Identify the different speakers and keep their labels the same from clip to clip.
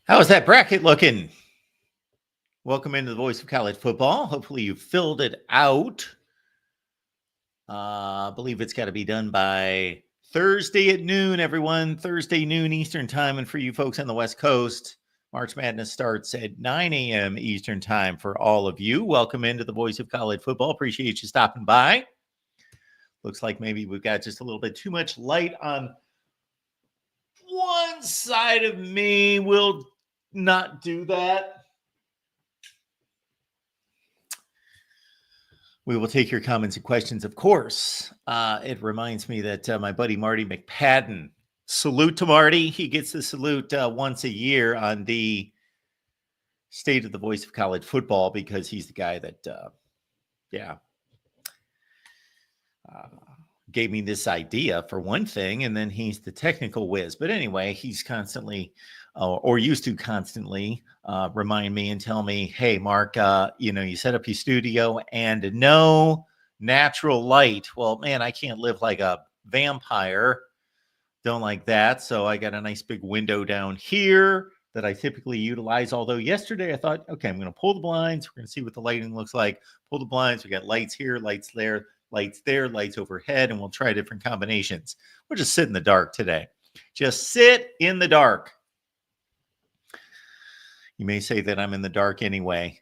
Speaker 1: How's that bracket looking? Welcome into the Voice of College Football. Hopefully you filled it out. I believe it's got to be done by Thursday at noon, everyone. Thursday noon Eastern time. And for you folks on the West Coast, March Madness starts at 9 a.m. Eastern time for all of you. Welcome into the Voice of College Football. Appreciate you stopping by. Looks like maybe we've got just a little bit too much light on one side of me. We'll not do that. We will take your comments and questions, of course. It reminds me that my buddy Marty McPadden, salute to Marty. He gets the salute once a year on the State of the Voice of College Football because he's the guy that, gave me this idea for one thing, and then he's the technical whiz. But anyway, he's constantly, or used to constantly, remind me and tell me, hey, Mark, you set up your studio and no natural light. Well, man, I can't live like a vampire. Don't like that. So I got a nice big window down here that I typically utilize. Although yesterday I thought, okay, I'm going to pull the blinds. We're going to see what the lighting looks like. Pull the blinds. We got lights here, lights there, lights there, lights overhead, and we'll try different combinations. We'll just sit in the dark today. Just sit in the dark. You may say that I'm in the dark anyway.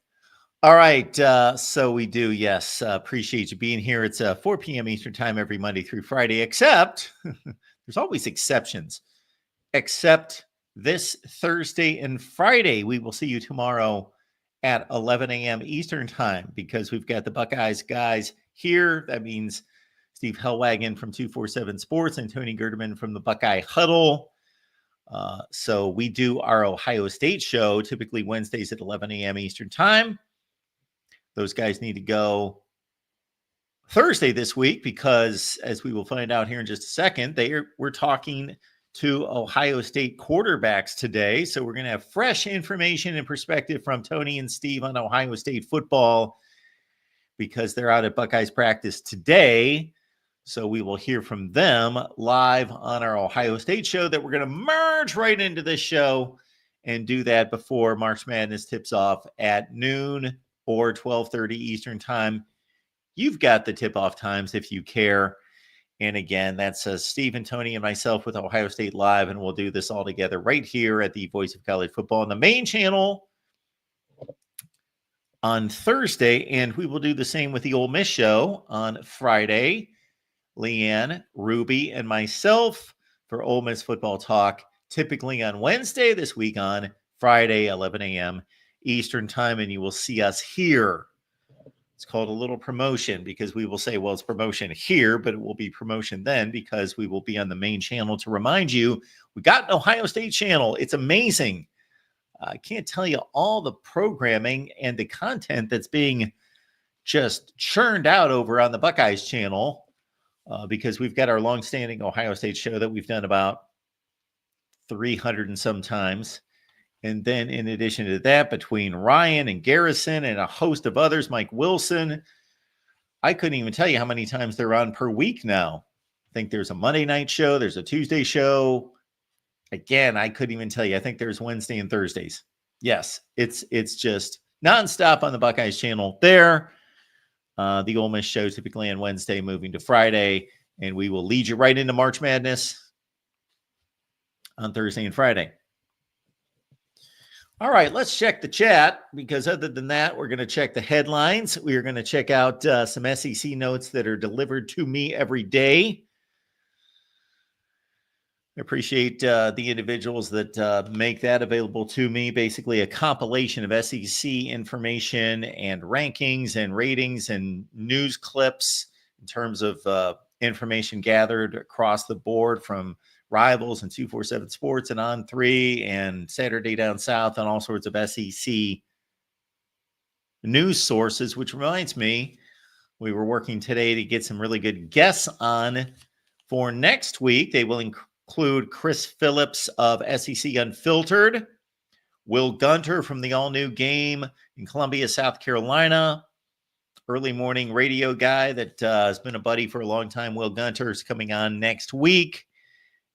Speaker 1: All right. So we do. Yes. Appreciate you being here. It's 4 p.m. Eastern time every Monday through Friday, except there's always exceptions, except this Thursday and Friday. We will see you tomorrow at 11 a.m. Eastern time because we've got the Buckeyes guys here. That means Steve Hellwagon from 247 Sports and Tony Gerdeman from the Buckeye Huddle. So we do our Ohio State show typically Wednesdays at 11 a.m. Eastern time. Those guys need to go Thursday this week because, as we will find out here in just a second, we're talking to Ohio State quarterbacks today. So we're going to have fresh information and perspective from Tony and Steve on Ohio State football because they're out at Buckeyes practice today. So we will hear from them live on our Ohio State show that we're going to merge right into this show and do that before March Madness tips off at noon or 12:30 Eastern time. You've got the tip-off times if you care. And again, that's Steve and Tony and myself with Ohio State Live, and we'll do this all together right here at the Voice of College Football on the main channel on Thursday, and we will do the same with the Ole Miss show on Friday. Leanne, Ruby, and myself for Ole Miss football talk, typically on Wednesday, this week on Friday, 11 a.m. Eastern time, and you will see us here. It's called a little promotion because we will say, well, it's promotion here, but it will be promotion then because we will be on the main channel to remind you we got an Ohio State channel. It's amazing. I can't tell you all the programming and the content that's being just churned out over on the Buckeyes channel because we've got our longstanding Ohio State show that we've done about 300 and some times. And then in addition to that, between Ryan and Garrison and a host of others, Mike Wilson, I couldn't even tell you how many times they're on per week now. I think there's a Monday night show. There's a Tuesday show. Again, I couldn't even tell you. I think there's Wednesday and Thursdays. Yes, it's just nonstop on the Buckeyes channel there. The Ole Miss show typically on Wednesday, moving to Friday. And we will lead you right into March Madness on Thursday and Friday. All right, let's check the chat because other than that, we're going to check the headlines. We are going to check out some SEC notes that are delivered to me every day. I appreciate the individuals that make that available to me. Basically, a compilation of SEC information and rankings and ratings and news clips in terms of information gathered across the board from Rivals and 247 Sports and On3 and Saturday Down South and all sorts of SEC news sources, which reminds me, we were working today to get some really good guests on for next week. They will include Chris Phillips of SEC Unfiltered, Will Gunter from the all-new Game in Columbia, South Carolina, early morning radio guy that has been a buddy for a long time. Will Gunter is coming on next week,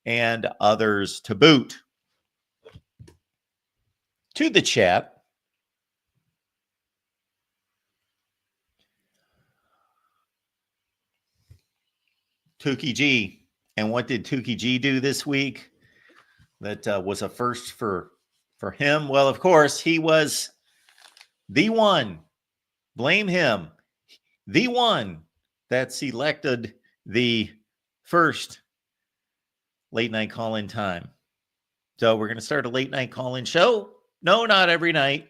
Speaker 1: and others to boot. to the chat. Tukey G. And what did Tukey G do this week? That was a first for him. Well, of course, he was the one. Blame him. The one that selected the first late night call-in time. So we're going to start a late night call-in show. No, not every night.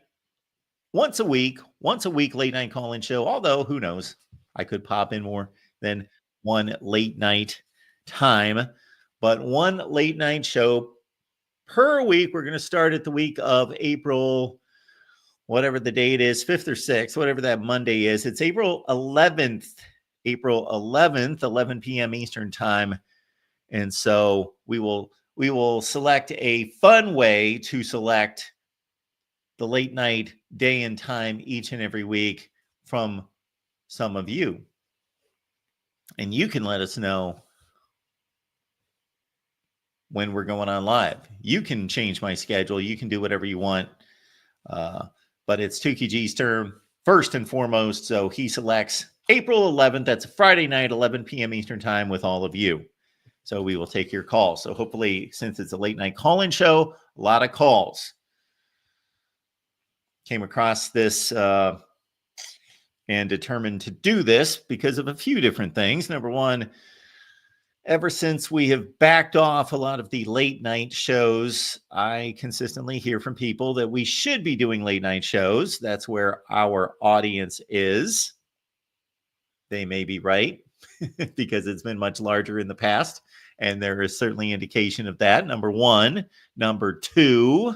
Speaker 1: Once a week late night call-in show. Although, who knows? I could pop in more than one late night time. But one late night show per week. We're going to start at the week of April, whatever the date is, 5th or 6th, whatever that Monday is. It's April 11th, 11 p.m. Eastern time. And so we will select a fun way to select the late night day and time each and every week from some of you. And you can let us know when we're going on live. You can change my schedule. You can do whatever you want. But it's Tukey G's term first and foremost. So he selects April 11th. That's a Friday night, 11 p.m. Eastern time with all of you. So we will take your calls. So hopefully, since it's a late night call-in show, a lot of calls. Came across this and determined to do this because of a few different things. Number one, ever since we have backed off a lot of the late night shows, I consistently hear from people that we should be doing late night shows. That's where our audience is. They may be right because it's been much larger in the past. And there is certainly indication of that. Number one. Number two,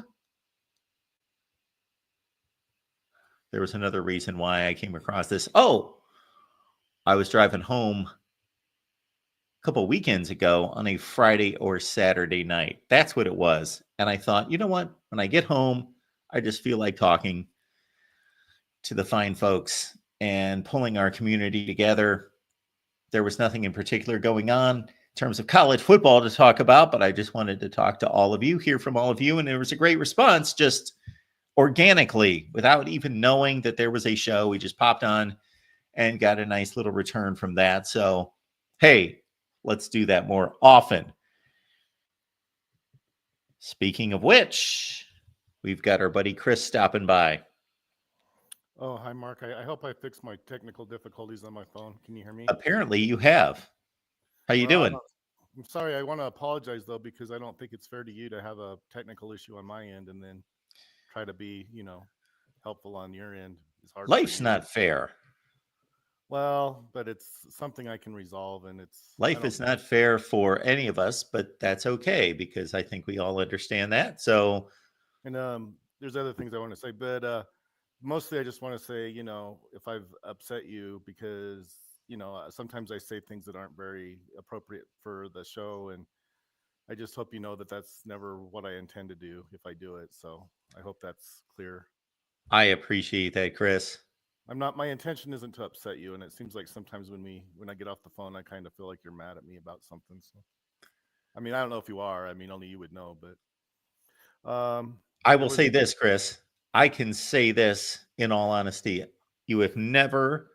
Speaker 1: there was another reason why I came across this. Oh, I was driving home a couple weekends ago on a Friday or Saturday night. That's what it was. And I thought, you know what? When I get home, I just feel like talking to the fine folks and pulling our community together. There was nothing in particular going on in terms of college football to talk about, but I just wanted to talk to all of you, hear from all of you. And there was a great response just organically without even knowing that there was a show. We just popped on and got a nice little return from that. So, hey, let's do that more often. Speaking of which, we've got our buddy Chris stopping by.
Speaker 2: Oh, hi, Mark. I hope I fixed my technical difficulties on my phone. Can you hear me?
Speaker 1: Apparently you have. How you
Speaker 2: Well,
Speaker 1: doing?
Speaker 2: I'm sorry. I want to apologize, though, because I don't think it's fair to you to have a technical issue on my end and then try to be, helpful on your end. It's hard for
Speaker 1: Life's
Speaker 2: you.
Speaker 1: not fair.
Speaker 2: Well, but it's something I can resolve, and I
Speaker 1: Life
Speaker 2: don't
Speaker 1: is
Speaker 2: think
Speaker 1: not
Speaker 2: it's,
Speaker 1: fair for any of us, but that's okay because I think we all understand that. So,
Speaker 2: and there's other things I want to say, but mostly I just want to say, if I've upset you because, sometimes I say things that aren't very appropriate for the show, and I just hope you know that that's never what I intend to do if I do it. So I hope that's clear.
Speaker 1: I appreciate that, Chris.
Speaker 2: I'm not. My intention isn't to upset you, and it seems like sometimes when I get off the phone, I kind of feel like you're mad at me about something. So I mean, I don't know if you are. I mean, only you would know. But
Speaker 1: I
Speaker 2: there
Speaker 1: will
Speaker 2: was
Speaker 1: say this, Chris. I can say this in all honesty. You have never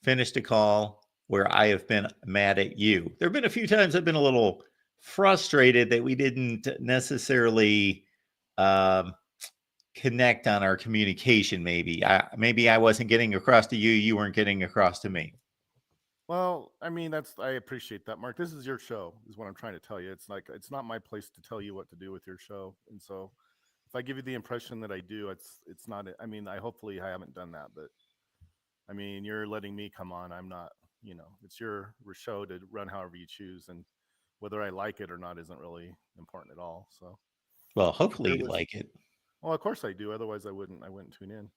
Speaker 1: finished a call where I have been mad at you. There have been a few times I've been a little frustrated that we didn't necessarily um, connect on our communication. Maybe I wasn't getting across to you. You weren't getting across to me.
Speaker 2: well. I mean, I appreciate that, Mark. This is your show, is what I'm trying to tell you. It's like it's not my place to tell you what to do with your show, and so if I give you the impression that I do, it's not. I mean, hopefully I haven't done that, but I mean, you're letting me come on. I'm not. It's your show to run however you choose, and whether I like it or not isn't really important at all. So
Speaker 1: Well, hopefully
Speaker 2: there
Speaker 1: you
Speaker 2: was.
Speaker 1: like it.
Speaker 2: Well, of course I do. Otherwise, I wouldn't tune in.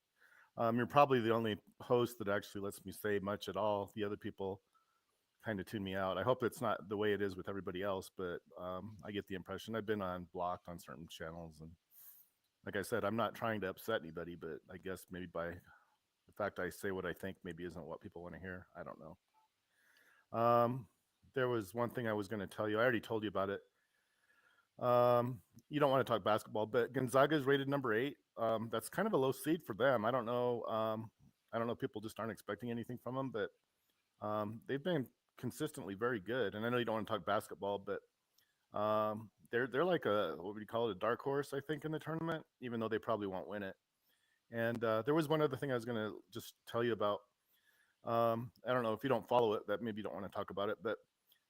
Speaker 2: You're probably the only host that actually lets me say much at all. The other people kind of tune me out. I hope it's not the way it is with everybody else, but I get the impression I've been on blocked on certain channels, and like I said, I'm not trying to upset anybody, but I guess maybe by the fact I say what I think maybe isn't what people want to hear. I don't know. Um, there was one thing I was going to tell you. I already told you about it. You don't want to talk basketball, but Gonzaga is rated number 8. that's kind of a low seed for them. I don't know. I don't know. People just aren't expecting anything from them, but they've been consistently very good. And I know you don't want to talk basketball, but they're like a, what would you call it, a dark horse, I think, in the tournament, even though they probably won't win it. And there was one other thing I was going to just tell you about. I don't know if you don't follow it, that maybe you don't want to talk about it, but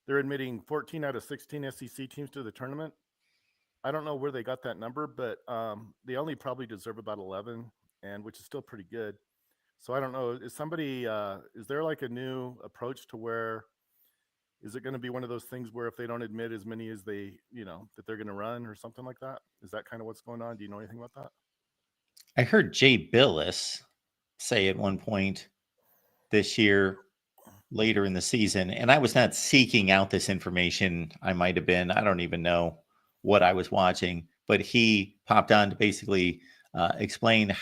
Speaker 2: they're admitting 14 out of 16 SEC teams to the tournament. I don't know where they got that number, but they only probably deserve about 11, and which is still pretty good. So I don't know. Is somebody is there like a new approach to where is it going to be one of those things where if they don't admit as many as they that they're going to run or something like that? Is that kind of what's going on? Do you know anything about that?
Speaker 1: I heard Jay Billis say at one point this year, later in the season, and I was not seeking out this information. I might have been. I don't even know what I was watching, but he popped on to basically explain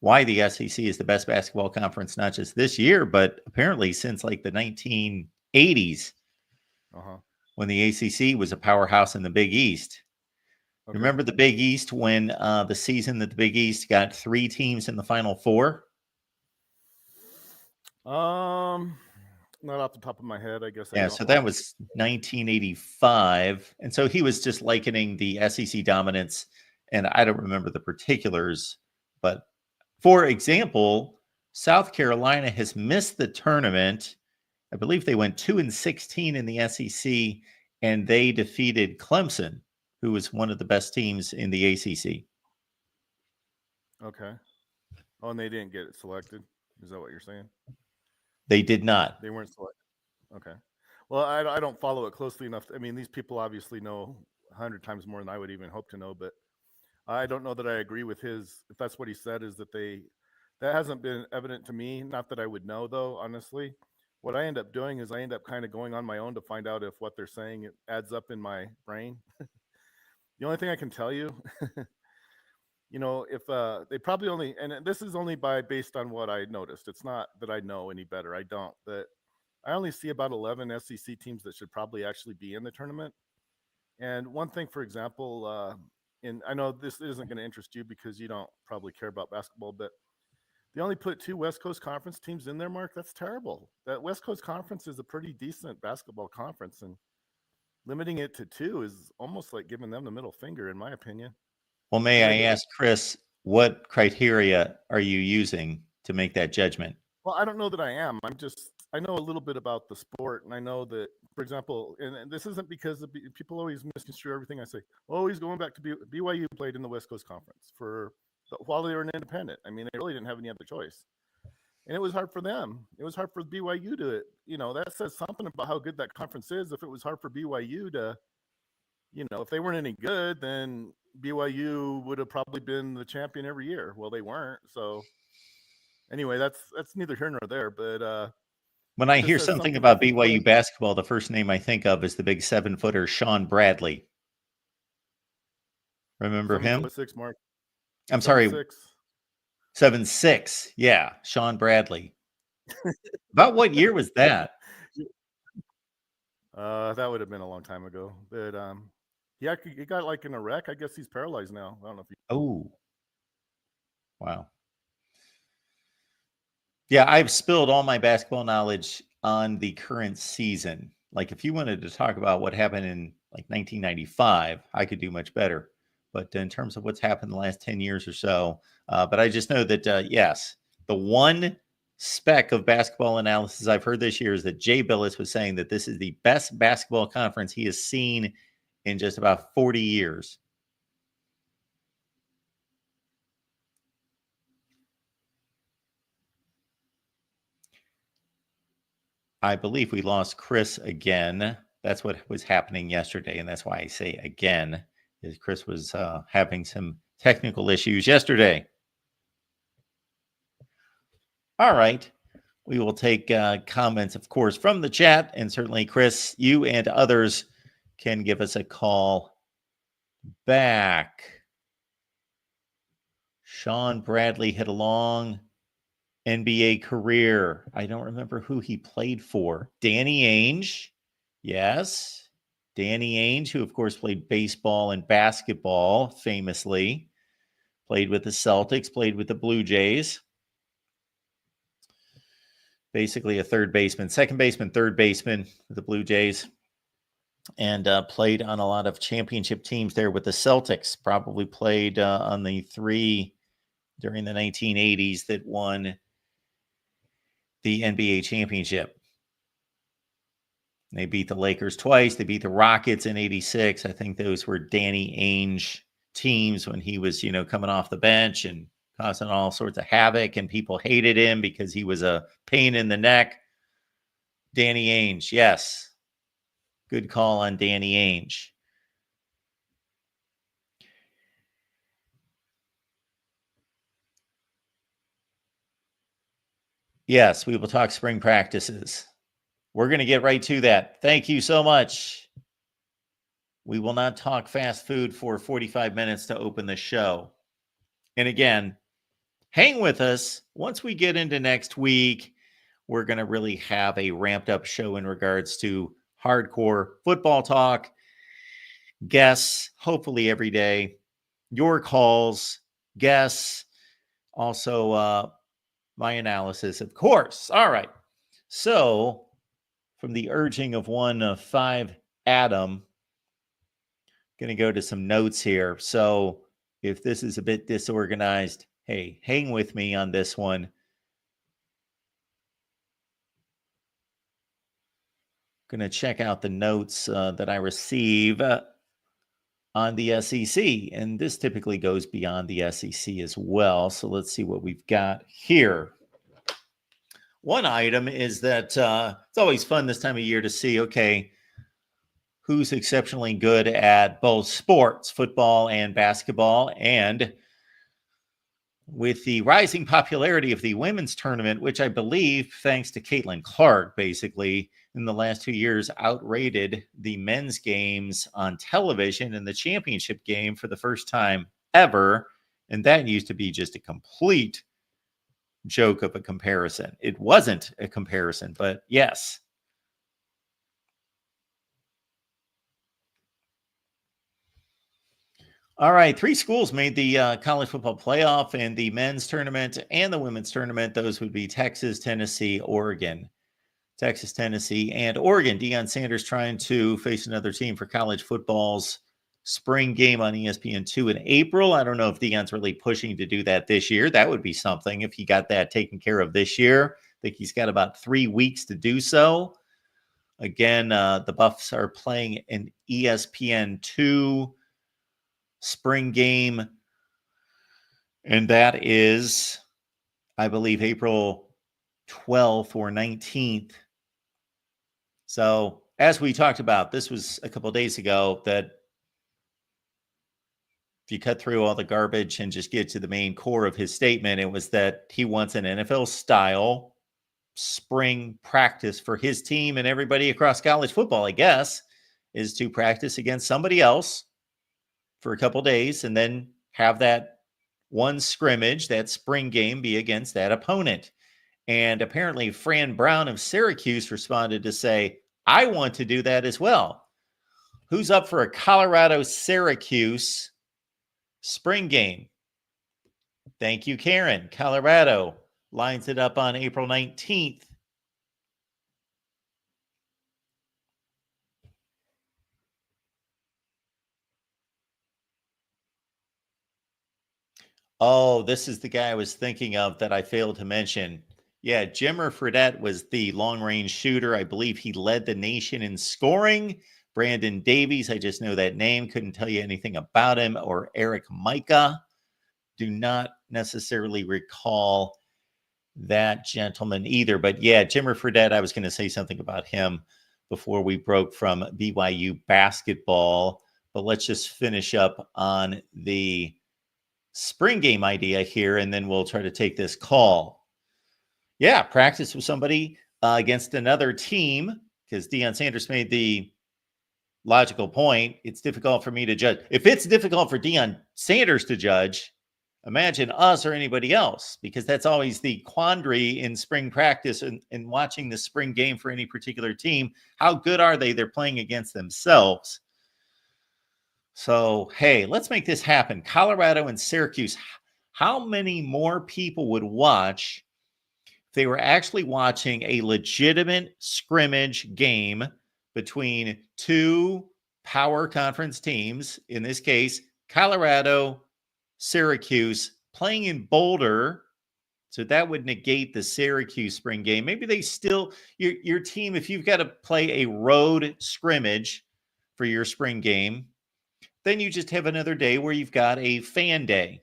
Speaker 1: why the SEC is the best basketball conference, not just this year, but apparently since like the 1980s, when the ACC was a powerhouse in the Big East.
Speaker 2: Okay.
Speaker 1: Remember the Big East when the season that the Big East got 3 teams in the Final Four?
Speaker 2: Not off the top of my head, I guess.
Speaker 1: Yeah, so that was 1985. And so he was just likening the SEC dominance, and I don't remember the particulars, but for example, South Carolina has missed the tournament. I believe they went 2-16 in the SEC, and they defeated Clemson, who was one of the best teams in the ACC.
Speaker 2: Okay. Oh, and they didn't get it selected. Is that what you're saying?
Speaker 1: They did not.
Speaker 2: They weren't selected. Okay. Well, I don't follow it closely enough. I mean, these people obviously know 100 times more than I would even hope to know, but I don't know that I agree with his, if that's what he said, is that that hasn't been evident to me. Not that I would know, though, honestly. What I end up doing is I end up kind of going on my own to find out if what they're saying it adds up in my brain. The only thing I can tell you, if they probably only, and this is only based on what I noticed. It's not that I know any better. I don't. But I only see about 11 SEC teams that should probably actually be in the tournament. And one thing, for example, and I know this isn't going to interest you because you don't probably care about basketball, but they only put 2 West Coast Conference teams in there, Mark. That's terrible. That West Coast Conference is a pretty decent basketball conference, and limiting it to 2 is almost like giving them the middle finger, in my opinion.
Speaker 1: Well, may I ask, Chris, what criteria are you using to make that judgment?
Speaker 2: Well, I don't know that I am. I know a little bit about the sport, and I know that, for example, and this isn't because people always misconstrue everything I say. Oh, he's going back to BYU played in the West Coast Conference while they were an independent. I mean, they really didn't have any other choice. And it was hard for them. It was hard for BYU to, that says something about how good that conference is. If it was hard for BYU to, if they weren't any good, then BYU would have probably been the champion every year. Well, they weren't. So anyway, that's neither here nor there. But
Speaker 1: when I hear something about BYU basketball, the first name I think of is the big 7-footer Sean Bradley. Remember him?
Speaker 2: 7'6", Mark.
Speaker 1: I'm sorry. 7'6". Yeah, Sean Bradley. About what year was that?
Speaker 2: That would have been a long time ago. But he got like in a wreck. I guess he's paralyzed now. I don't know if
Speaker 1: Oh. Wow. Yeah, I've spilled all my basketball knowledge on the current season. Like if you wanted to talk about what happened in like 1995, I could do much better. But in terms of what's happened the last 10 years or so, but I just know that, yes, the one speck of basketball analysis I've heard this year is that Jay Billis was saying that this is the best basketball conference he has seen in just about 40 years. I believe we lost Chris again. That's what was happening yesterday, and that's why I say again, is Chris was having some technical issues yesterday. All right. We will take comments, of course, from the chat, and certainly, Chris, you and others can give us a call back. Sean Bradley had a long NBA career. I don't remember who he played for. Danny Ainge. Yes. Danny Ainge, who, of course, played baseball and basketball famously. Played with the Celtics, played with the Blue Jays. Basically a third baseman, second baseman, third baseman with the Blue Jays. And played on a lot of championship teams there with the Celtics. Probably played on the 3 during the 1980s that won the NBA championship. They beat the Lakers twice. They beat the Rockets in 86. I think those were Danny Ainge teams when he was, coming off the bench and causing all sorts of havoc, and people hated him because he was a pain in the neck. Danny Ainge, yes. Good call on Danny Ainge. Yes, we will talk spring practices. We're going to get right to that. Thank you so much. We will not talk fast food for 45 minutes to open the show. And again, hang with us. Once we get into next week, we're going to really have a ramped up show in regards to hardcore football talk, guests, hopefully every day, your calls, guests, also my analysis, of course. All right. So from the urging of one 5 Adam, going to go to some notes here. So if this is a bit disorganized, hey, hang with me on this one. Going to check out the notes that I receive on the SEC. And this typically goes beyond the SEC as well. So let's see what we've got here. One item is that it's always fun this time of year to see, okay, who's exceptionally good at both sports, football and basketball. And with the rising popularity of the women's tournament, which I believe, thanks to Caitlin Clark, basically, in the last 2 years, outrated the men's games on television in the championship game for the first time ever. And that used to be just a complete joke of a comparison. It wasn't a comparison, but yes. All right, 3 schools made the college football playoff and the men's tournament and the women's tournament. Those would be Texas, Tennessee, Oregon. Texas, Tennessee, and Oregon. Deion Sanders trying to face another team for college football's spring game on ESPN2 in April. I don't know if Deion's really pushing to do that this year. That would be something if he got that taken care of this year. I think he's got about 3 weeks to do so. Again, the Buffs are playing an ESPN2 spring game, and that is, I believe, April 12th or 19th. So as we talked about, this was a couple of days ago, that if you cut through all the garbage and just get to the main core of his statement, it was that he wants an NFL style spring practice for his team and everybody across college football, I guess, is to practice against somebody else for a couple days and then have that one scrimmage, that spring game, be against that opponent. And apparently Fran Brown of Syracuse responded to say, I want to do that as well. Who's up for a Colorado-Syracuse spring game? Thank you, Karen. Colorado lines it up on April 19th. Oh, this is the guy I was thinking of that I failed to mention. Yeah, Jimmer Fredette was the long-range shooter. I believe he led the nation in scoring. Brandon Davies, I just know that name. Couldn't tell you anything about him. Or Eric Micah. Do not necessarily recall that gentleman either. But yeah, Jimmer Fredette, I was going to say something about him before we broke from BYU basketball. But let's just finish up on the spring game idea here, and then we'll try to take this call. Yeah, practice with somebody against another team, because Deion Sanders made the logical point. It's difficult for me to judge. If it's difficult for Deion Sanders to judge, imagine us or anybody else, because that's always the quandary in spring practice and watching the spring game for any particular team. How good are they? They're playing against themselves. So, hey, let's make this happen. Colorado and Syracuse. How many more people would watch if they were actually watching a legitimate scrimmage game between two power conference teams? In this case, Colorado, Syracuse, playing in Boulder. So that would negate the Syracuse spring game. Maybe they still, your team, if you've got to play a road scrimmage for your spring game, then you just have another day where you've got a fan day.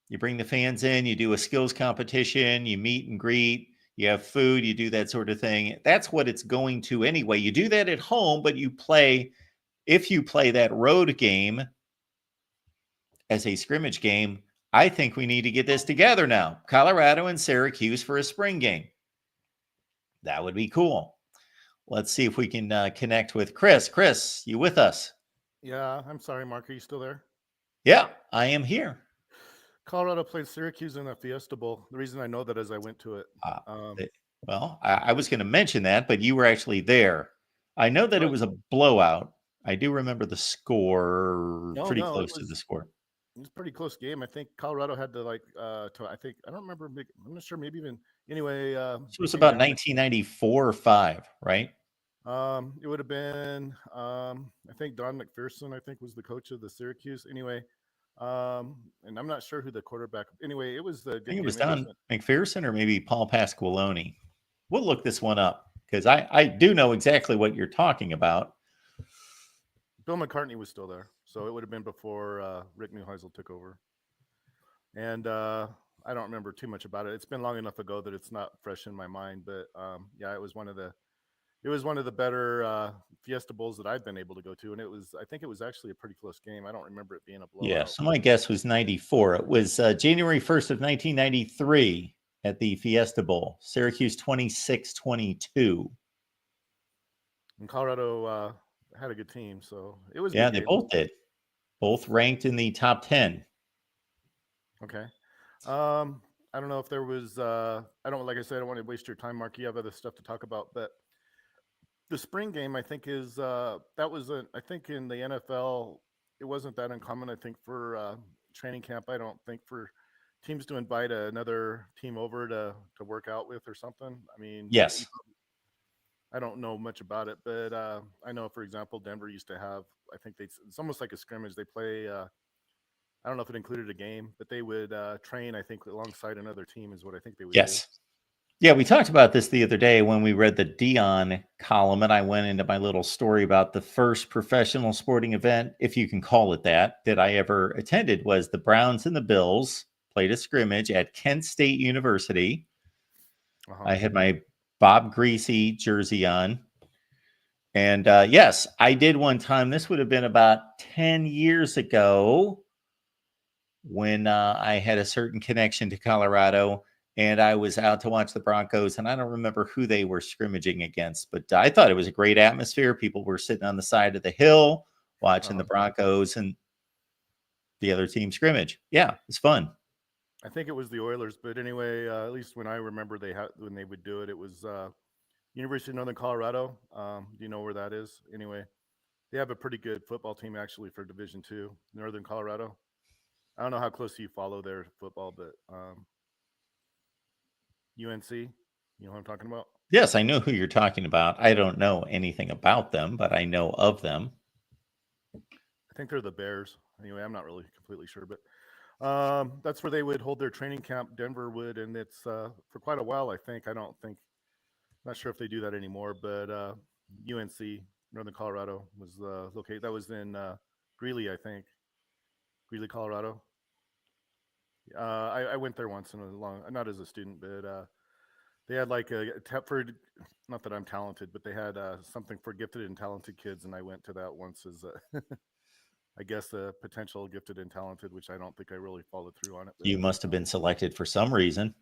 Speaker 1: You bring the fans in, you do a skills competition, you meet and greet, you have food, you do that sort of thing. That's what it's going to anyway. You do that at home, but if you play that road game as a scrimmage game, I think we need to get this together now. Colorado and Syracuse for a spring game. That would be cool. Let's see if we can connect with Chris. Chris, you with us?
Speaker 2: Yeah, I'm sorry, Mark. Are you still there?
Speaker 1: Yeah, I am here.
Speaker 2: Colorado played Syracuse in the Fiesta Bowl. The reason I know that is I went to it.
Speaker 1: Uh,
Speaker 2: Um,
Speaker 1: well, I was going to mention that, but you were actually there. I know that it
Speaker 2: but
Speaker 1: was a blowout. I do remember the score, pretty
Speaker 2: no,
Speaker 1: close to the score.
Speaker 2: it was a pretty close game. I think Colorado had to I think I don't remember. I'm not sure. Maybe even anyway.
Speaker 1: So it
Speaker 2: They
Speaker 1: was
Speaker 2: came
Speaker 1: about
Speaker 2: down.
Speaker 1: 1994 or 5, right?
Speaker 2: It would have been. I think Don McPherson. I think was the coach of the Syracuse. Anyway, and I'm not sure who the quarterback. Anyway, it was a
Speaker 1: I think
Speaker 2: good
Speaker 1: it was
Speaker 2: game. It
Speaker 1: Don
Speaker 2: wasn't.
Speaker 1: McPherson or maybe Paul Pasqualoni. We'll look this one up because I do know exactly what you're talking about.
Speaker 2: Bill McCartney was still there, so it would have been before Rick Neuheisel took over. And I don't remember too much about it. It's been long enough ago that it's not fresh in my mind. But yeah, it was one of the better Fiesta Bowls that I've been able to go to, and I think it was actually a pretty close game. I don't remember it being a
Speaker 1: Yeah,
Speaker 2: blowout.
Speaker 1: so my guess was 94. It was January 1st of 1993 at the Fiesta Bowl, Syracuse 26-22.
Speaker 2: And Colorado had a good team, so it was a
Speaker 1: Yeah,
Speaker 2: good
Speaker 1: they
Speaker 2: game.
Speaker 1: both did. Both ranked in the top 10.
Speaker 2: Okay. I don't know if there was. I don't like I said. I don't want to waste your time, Mark. You have other stuff to talk about, but the spring game, I think, is that was I think in the NFL, it wasn't that uncommon. I think for training camp, I don't think for teams to invite another team over to work out with or something. I mean,
Speaker 1: Yes.
Speaker 2: I don't know much about it, but I know, for example, Denver used to have. I think it's almost like a scrimmage. They play. I don't know if it included a game, but they would train. I think alongside another team is what I think they would do.
Speaker 1: Yes. Yeah, we talked about this the other day when we read the Dion column, and I went into my little story about the first professional sporting event, if you can call it that I ever attended was the Browns and the Bills played a scrimmage at Kent State University.
Speaker 2: Uh-huh.
Speaker 1: I had my Bob Greasy jersey on. And yes, I did one time. This would have been about 10 years ago when I had a certain connection to Colorado and I was out to watch the Broncos. And I don't remember who they were scrimmaging against, but I thought it was a great atmosphere. People were sitting on the side of the hill watching
Speaker 2: Uh-huh.
Speaker 1: the Broncos and the other team scrimmage. Yeah, it's fun.
Speaker 2: I think it was the Oilers, but anyway, at least when I remember they had when they would do it, it was University of Northern Colorado. Do you know where that is? Anyway, they have a pretty good football team actually for Division Two, Northern Colorado. I don't know how close you follow their football, but UNC, you know what I'm talking about?
Speaker 1: Yes, I know who you're talking about. I don't know anything about them, but I know of them.
Speaker 2: I think they're the Bears. Anyway, I'm not really completely sure, but that's where they would hold their training camp. Denver would, and it's for quite a while. I think. I don't think. Not sure if they do that anymore, but UNC, Northern Colorado, was located. That was in Greeley, I think. Greeley, Colorado. I went there once in a long, not as a student, but they had like a for. Not that I'm talented, but they had something for gifted and talented kids, and I went to that once as I guess a potential gifted and talented, which I don't think I really followed through on it.
Speaker 1: You
Speaker 2: But
Speaker 1: must have been selected for some reason.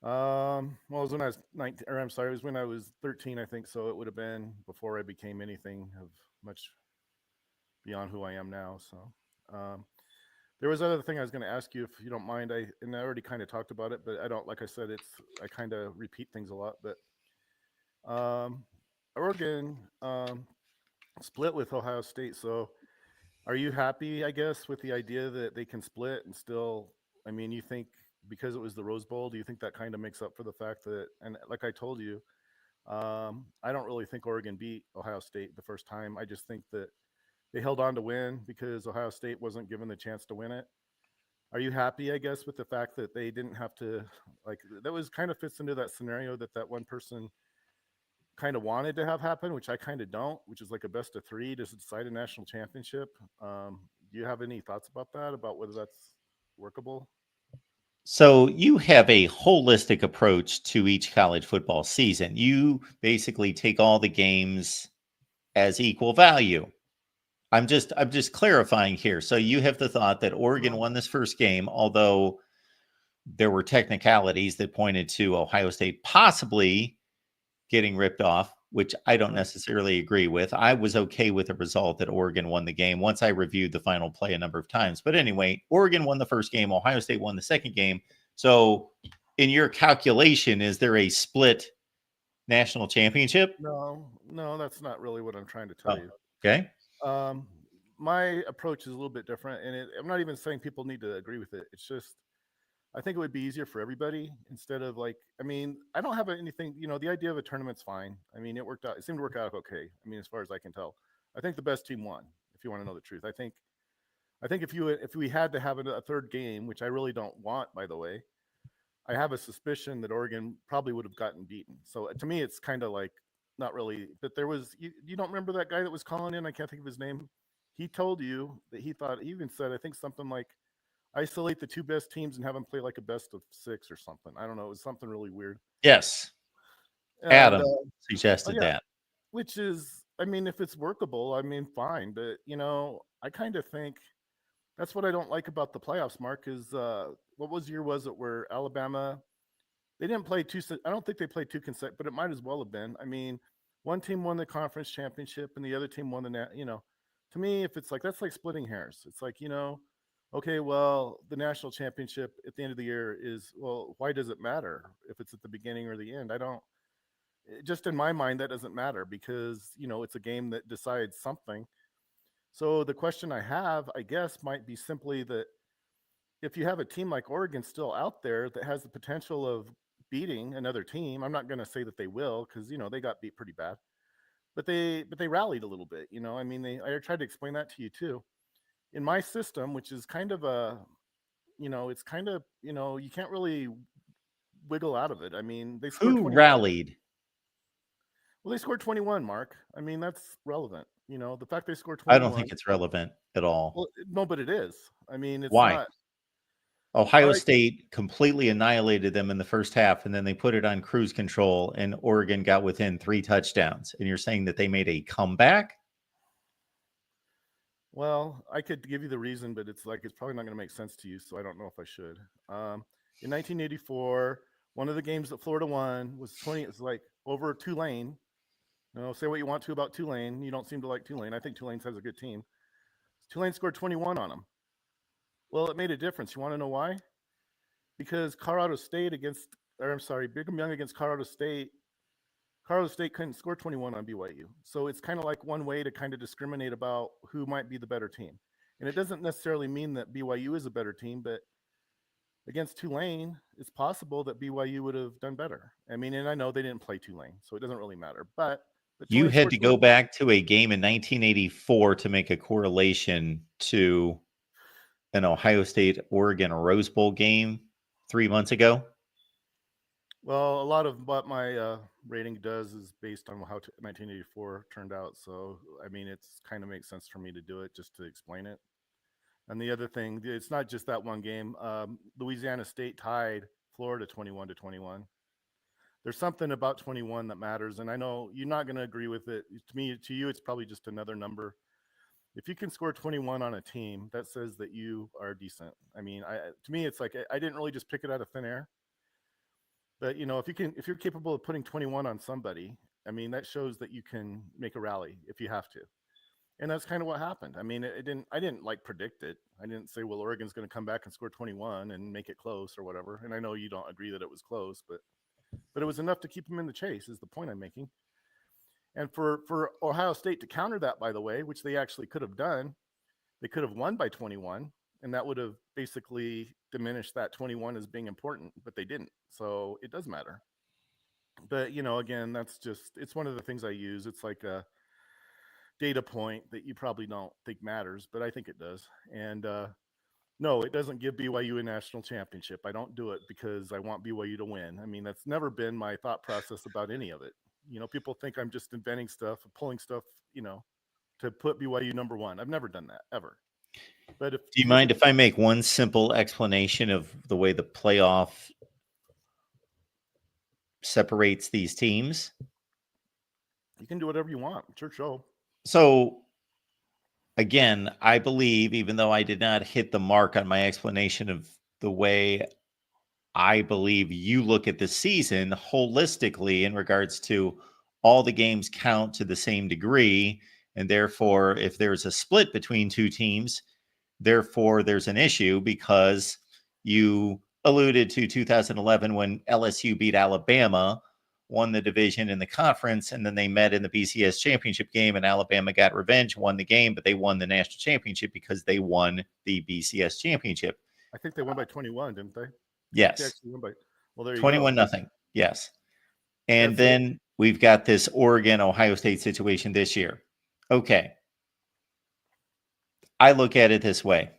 Speaker 2: well, it was when I was 19, or I'm sorry, it was when I was 13, I think. So it would have been before I became anything of much beyond who I am now. So there was another thing I was going to ask you, if you don't mind. I already kind of talked about it, but I don't. Like I said, I kind of repeat things a lot. But um, Oregon, split with Ohio State. So are you happy, I guess, with the idea that they can split and still? I mean, you think because it was the Rose Bowl, do you think that kind of makes up for the fact that, and like I told you, I don't really think Oregon beat Ohio State the first time. I just think that they held on to win because Ohio State wasn't given the chance to win it. Are you happy, I guess, with the fact that they didn't have to, like, that was kind of fits into that scenario that that one person kind of wanted to have happen, which I kind of don't, which is like a best of three to decide a national championship. Do you have any thoughts about that, about whether that's workable?
Speaker 1: So you have a holistic approach to each college football season. You basically take all the games as equal value. I'm just clarifying here. So you have the thought that Oregon
Speaker 2: Mhm.
Speaker 1: won this first game, although there were technicalities that pointed to Ohio State possibly getting ripped off, which I don't
Speaker 2: Mhm.
Speaker 1: necessarily agree with. I was okay with the result that Oregon won the game once I reviewed the final play a number of times. But anyway, Oregon won the first game, Ohio State won the second game. So, in your calculation, is there a split national championship?
Speaker 2: No, no, that's not really what I'm trying to tell
Speaker 1: Oh,
Speaker 2: you.
Speaker 1: okay.
Speaker 2: Um, my approach is a little bit different, and I'm not even saying people need to agree with it. It's just I think it would be easier for everybody instead of like. I mean, I don't have anything. The idea of a tournament's fine. I mean, it worked out. It seemed to work out okay. I mean, as far as I can tell, I think the best team won. If you want to know the truth, I think if we had to have a third game, which I really don't want, by the way, I have a suspicion that Oregon probably would have gotten beaten. So to me, it's kind of like not really. But there was you don't remember that guy that was calling in? I can't think of his name. He told you that he thought he even said I think something like isolate the two best teams and have them play like a best of six or something. I don't know. It was something really weird.
Speaker 1: Yes.
Speaker 2: And
Speaker 1: Adam
Speaker 2: oh
Speaker 1: suggested
Speaker 2: yeah,
Speaker 1: that.
Speaker 2: which is I mean, if it's workable, I mean, fine. But I kind of think that's what I don't like about the playoffs. Mark is what was year was it where Alabama they didn't play two. I don't think they played two consecutive, but it might as well have been. I mean, one team won the conference championship and the other team won to me, if it's like that's like splitting hairs. It's like okay, well, the national championship at the end of the year is well, why does it matter if it's at the beginning or the end? I don't. Just in my mind, that doesn't matter because it's a game that decides something. So the question I have, I guess, might be simply that if you have a team like Oregon still out there that has the potential of beating another team, I'm not going to say that they will because they got beat pretty bad, but they rallied a little bit. I mean, I tried to explain that to you too. In my system, which is kind of it's kind of you can't really wiggle out of it. I mean, they scored
Speaker 1: Who
Speaker 2: 21.
Speaker 1: rallied?
Speaker 2: Well, they scored 21. Mark, I mean that's relevant. The fact they scored
Speaker 1: I don't think
Speaker 2: 21.
Speaker 1: it's relevant at all.
Speaker 2: Well, no, but it is. I mean, it's
Speaker 1: Why?
Speaker 2: not. All
Speaker 1: Ohio
Speaker 2: right.
Speaker 1: State completely annihilated them in the first half, and then they put it on cruise control, and Oregon got within 3 touchdowns. And you're saying that they made a comeback?
Speaker 2: Well, I could give you the reason, but it's probably not going to make sense to you, so I don't know if I should. Um, in 1984, one of the games that Florida won was 20. It's like over Tulane. Say what you want to about Tulane. You don't seem to like Tulane. I think Tulane has a good team. Tulane scored 21 on them. Well, it made a difference. You want to know why? Because Colorado State or I'm sorry, Brigham Young against Colorado State. Colorado State couldn't score 21 on BYU. So it's kind of like one way to kind of discriminate about who might be the better team. And it doesn't necessarily mean that BYU is a better team, but against Tulane, it's possible that BYU would have done better. I mean, and I know they didn't play Tulane, so it doesn't really matter. But
Speaker 1: You
Speaker 2: Tulane
Speaker 1: had
Speaker 2: scored
Speaker 1: to go
Speaker 2: 20.
Speaker 1: back to a game in 1984 to make a correlation to an Ohio State Oregon Rose Bowl game 3 months ago.
Speaker 2: Well, a lot of what my rating does is based on how 1984 turned out. So, I mean, it's kind of makes sense for me to do it just to explain it. And the other thing, it's not just that one game. Louisiana State tied Florida 21-21. There's something about 21 that matters, and I know you're not going to agree with it. To you, it's probably just another number. If you can score 21 on a team, that says that you are decent. I mean, to me, it's like I didn't really just pick it out of thin air, but if you're capable of putting 21 on somebody, I mean, that shows that you can make a rally if you have to. And that's kind of what happened. I mean, I didn't like predict it. I didn't say, well, Oregon's going to come back and score 21 and make it close or whatever. And I know you don't agree that it was close, but it was enough to keep them in the chase is the point I'm making. And for Ohio State to counter that, by the way, which they actually could have done, they could have won by 21, and that would have basically diminished that 21 as being important, but they didn't. So it does matter. But again, that's just it's one of the things I use. It's like a data point that you probably don't think matters, but I think it does. And no, it doesn't give BYU a national championship. I don't do it because I want BYU to win. I mean, that's never been my thought process about any of it. People think I'm just inventing stuff, pulling stuff, to put BYU number one. I've never done that ever. But if
Speaker 1: Do you mind if I make one simple explanation of the way the playoff separates these teams?
Speaker 2: you can do whatever you want, it's your show.
Speaker 1: So, again, I believe, even though I did not hit the mark on my explanation of the way I believe you look at the season holistically in regards to all the games count to the same degree. And therefore, if there's a split between two teams, therefore there's an issue because you alluded to 2011 when LSU beat Alabama, won the division in the conference, and then they met in the BCS championship game, and Alabama got revenge, won the game, but they won the national championship because they won the BCS championship.
Speaker 2: I think they won by 21, didn't they? I think they
Speaker 1: Yes.
Speaker 2: actually won by. Well, there you
Speaker 1: 21
Speaker 2: go.
Speaker 1: nothing. Yes. And
Speaker 2: That's it.
Speaker 1: then we've got this Oregon Ohio State situation this year. Okay. I look at it this way.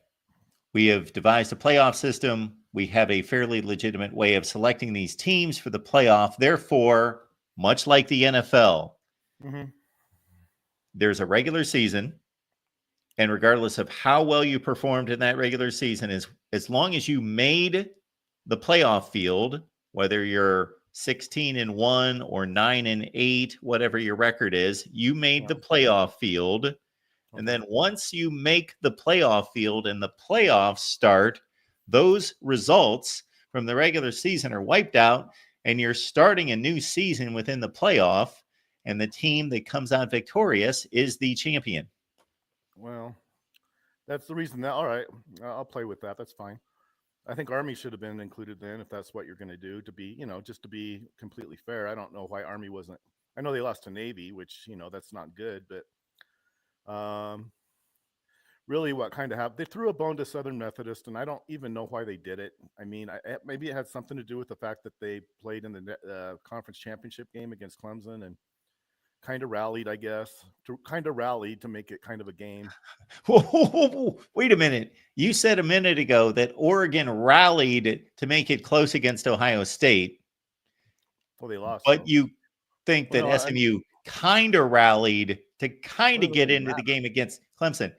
Speaker 1: We have devised a playoff system. We have a fairly legitimate way of selecting these teams for the playoff. Therefore, much like the NFL,
Speaker 2: Mm-hmm.
Speaker 1: there's a regular season. And regardless of how well you performed in that regular season, as long as you made the playoff field, whether you're 16-1 or 9-8, whatever your record is, you made
Speaker 2: Yeah.
Speaker 1: the playoff field. And
Speaker 2: Okay.
Speaker 1: then once you make the playoff field and the playoffs start, those results from the regular season are wiped out, and you're starting a new season within the playoff. And the team that comes out victorious is the champion.
Speaker 2: Well, that's the reason that. All right, I'll play with that. That's fine. I think Army should have been included then, if that's what you're going to do. To be, just to be completely fair, I don't know why Army wasn't. I know they lost to Navy, which that's not good, but really, what kind of happened? They threw a bone to Southern Methodist, and I don't even know why they did it. I mean, maybe it had something to do with the fact that they played in the conference championship game against Clemson and kind of rallied, I guess, to make it kind of a game.
Speaker 1: Wait a minute. You said a minute ago that Oregon rallied to make it close against Ohio State,
Speaker 2: Well, they lost
Speaker 1: but
Speaker 2: though.
Speaker 1: you think
Speaker 2: Well,
Speaker 1: that
Speaker 2: no,
Speaker 1: SMU kind of rallied to kind
Speaker 2: what
Speaker 1: of
Speaker 2: does
Speaker 1: get
Speaker 2: it
Speaker 1: into
Speaker 2: matter?
Speaker 1: the game against Clemson.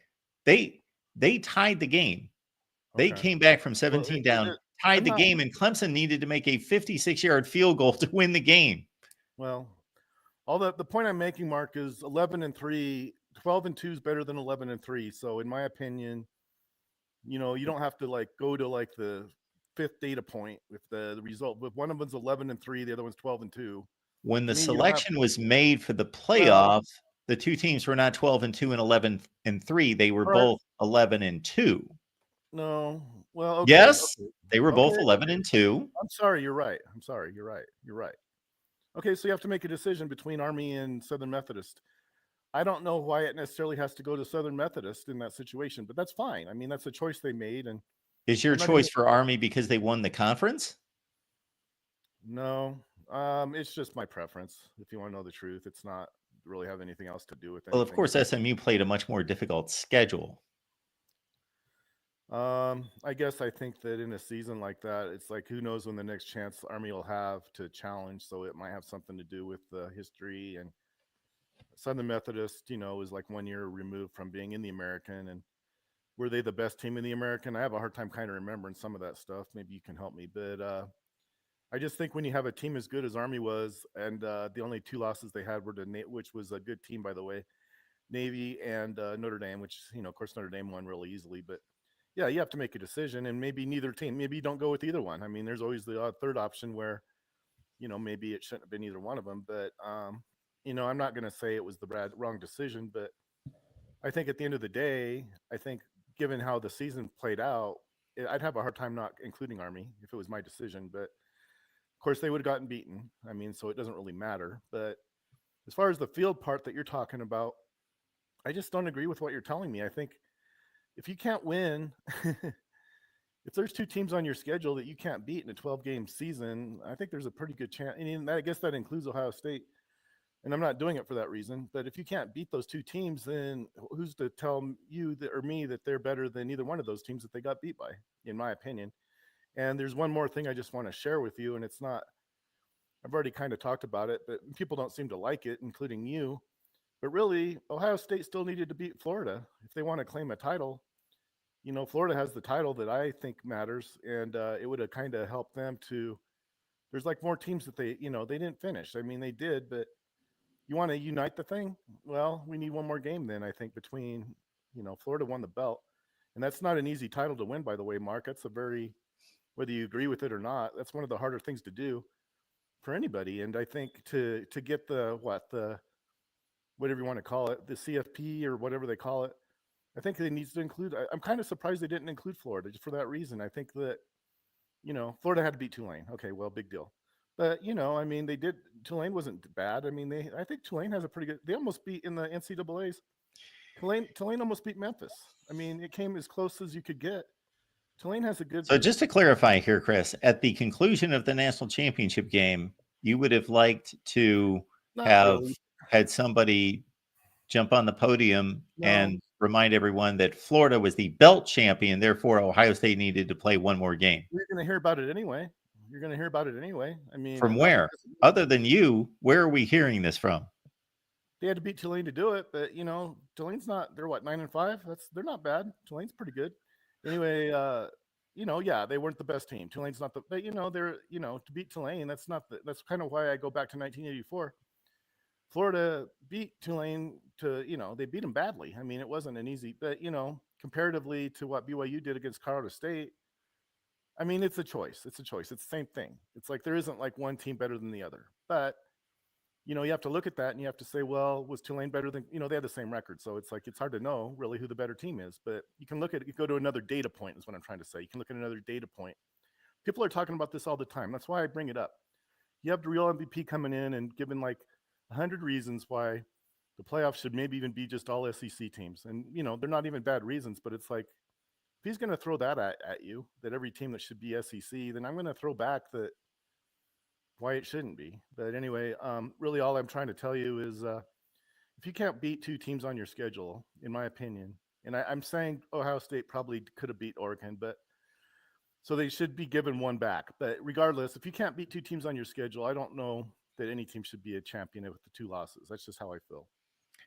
Speaker 1: They tied the game. They
Speaker 2: Okay.
Speaker 1: came back from
Speaker 2: Well,
Speaker 1: 17 down, tied
Speaker 2: I'm
Speaker 1: the
Speaker 2: not.
Speaker 1: game, and Clemson needed to make a 56-yard field goal to win the game.
Speaker 2: Well, all the point I'm making, Mark, is 11-3. 12-2 is better than 11-3. So, in my opinion, you don't have to like go to like the fifth data point with the result. But one of them's 11-3, the other one's 12-2.
Speaker 1: When
Speaker 2: To
Speaker 1: the
Speaker 2: me, you don't have.
Speaker 1: selection was made for the
Speaker 2: Well,
Speaker 1: playoff, the two teams were not 12-2 and 11-3. They were
Speaker 2: all right.
Speaker 1: both 11-2.
Speaker 2: No. Well, okay.
Speaker 1: Yes,
Speaker 2: Okay.
Speaker 1: they were
Speaker 2: Okay.
Speaker 1: both
Speaker 2: Okay.
Speaker 1: 11-2.
Speaker 2: I'm sorry. You're right. I'm sorry. You're right. You're right. Okay. So you have to make a decision between Army and Southern Methodist. I don't know why it necessarily has to go to Southern Methodist in that situation, but that's fine. I mean, that's a choice they made, and
Speaker 1: Is your
Speaker 2: I'm not gonna.
Speaker 1: choice for Army because they won the conference?
Speaker 2: No, it's just my preference. If you want to know the truth, it's not really have anything else to do with
Speaker 1: Well, of
Speaker 2: anything.
Speaker 1: course, SMU played a much more difficult schedule.
Speaker 2: I guess I think that in a season like that, it's like who knows when the next chance Army will have to challenge. So it might have something to do with the history. And Southern Methodist, is like 1 year removed from being in the American. And were they the best team in the American? I have a hard time kind of remembering some of that stuff. Maybe you can help me. But I just think when you have a team as good as Army was, and the only two losses they had were to which was a good team, by the way, Navy and Notre Dame, which, of course, Notre Dame won really easily. But yeah, you have to make a decision, and maybe neither team, maybe you don't go with either one. I mean, there's always the third option where, maybe it shouldn't have been either one of them. But, I'm not going to say it was the wrong decision, but I think at the end of the day, I think given how the season played out, I'd have a hard time not including Army if it was my decision. But of course, they would have gotten beaten. I mean, so it doesn't really matter. But As far as the field part that you're talking about, I just don't agree with what you're telling me. I think if you can't win, if there's two teams on your schedule that you can't beat in a 12-game season, I think there's a pretty good chance. And I guess that includes Ohio State. And I'm not doing it for that reason. But if you can't beat those two teams, then who's to tell you that, or me that they're better than either one of those teams that they got beat by, in my opinion. And there's one more thing I just want to share with you, and it's not, I've already kind of talked about it, but people don't seem to like it, including you. But really, Ohio State still needed to beat Florida if they want to claim a title. Florida has the title that I think matters, and it would have kind of helped them to. There's like more teams that they didn't finish. I mean, they did, but you want to unite the thing? Well, we need one more game then, I think, between, Florida won the belt. And that's not an easy title to win, by the way, Mark. That's a very, whether you agree with it or not, that's one of the harder things to do for anybody. And I think to get the whatever you want to call it, the CFP or whatever they call it, I think it needs to include. I'm kind of surprised they didn't include Florida just for that reason. I think that Florida had to beat Tulane. Okay, well, big deal. But I mean, they did. Tulane wasn't bad. I mean, I think Tulane has a pretty good. They almost beat in the NCAA's. Tulane almost beat Memphis. I mean, it came as close as you could get. Tulane has a good.
Speaker 1: So just to clarify here, Chris, at the conclusion of the national championship game, you would have liked to have
Speaker 2: really.
Speaker 1: had somebody jump on the podium and remind everyone that Florida was the belt champion, therefore Ohio State needed to play one more game.
Speaker 2: You're going to hear about it anyway. I mean,
Speaker 1: from where? Other than you, where are we hearing this from?
Speaker 2: They had to beat Tulane to do it, but Tulane's not. They're what, 9-5? They're not bad. Tulane's pretty good. Anyway, yeah, they weren't the best team. Tulane's not the, but they're to beat Tulane. That's kind of why I go back to 1984. Florida beat Tulane to, they beat them badly. I mean, it wasn't an easy, but comparatively to what BYU did against Colorado State, I mean, it's a choice. It's the same thing. It's like there isn't like one team better than the other. But you have to look at that and you have to say, well, was Tulane better than, they had the same record. So it's like, it's hard to know really who the better team is. But you can look at it, you go to another data point is what I'm trying to say. You can look at another data point. People are talking about this all the time. That's why I bring it up. You have the real MVP coming in and giving like 100 reasons why the playoffs should maybe even be just all SEC teams. And, they're not even bad reasons, but it's like, if he's going to throw that at you, that every team that should be SEC, then I'm going to throw back that why it shouldn't be. But anyway, really all I'm trying to tell you is if you can't beat two teams on your schedule, in my opinion, and I'm saying Ohio State probably could have beat Oregon, but so they should be given one back. But regardless, if you can't beat two teams on your schedule, I don't know that any team should be a champion with the two losses. That's just how I feel.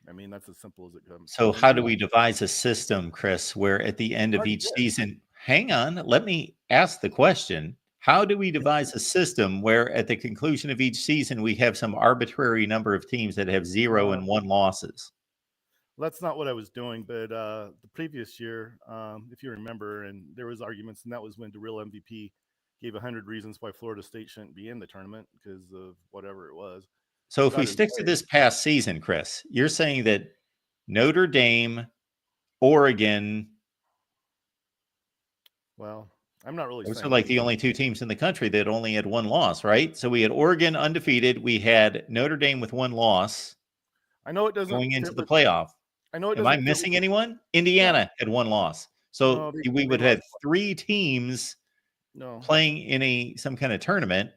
Speaker 2: I mean, that's as simple as it comes.
Speaker 1: So how do we devise a system, Chris, where at the end of each season, hang on, let me ask the question. How do we devise a system where at the conclusion of each season, we have some arbitrary number of teams that have 0 and 1 losses?
Speaker 2: Well, that's not what I was doing, but the previous year, if you remember, and there was arguments, and that was when the real MVP gave 100 reasons why Florida State shouldn't be in the tournament because of whatever it was.
Speaker 1: So if we stick to this past season, Chris, you're saying that Notre Dame, Oregon.
Speaker 2: Well, I'm not really saying.
Speaker 1: Those are like the only two teams in the country that only had 1 loss, right? So we had Oregon undefeated. We had Notre Dame with 1 loss.
Speaker 2: I know it doesn't
Speaker 1: going into the playoff.
Speaker 2: I know it
Speaker 1: doesn't. Am I missing anyone? Indiana had 1 loss. So we would have 3 teams playing in some kind of tournament,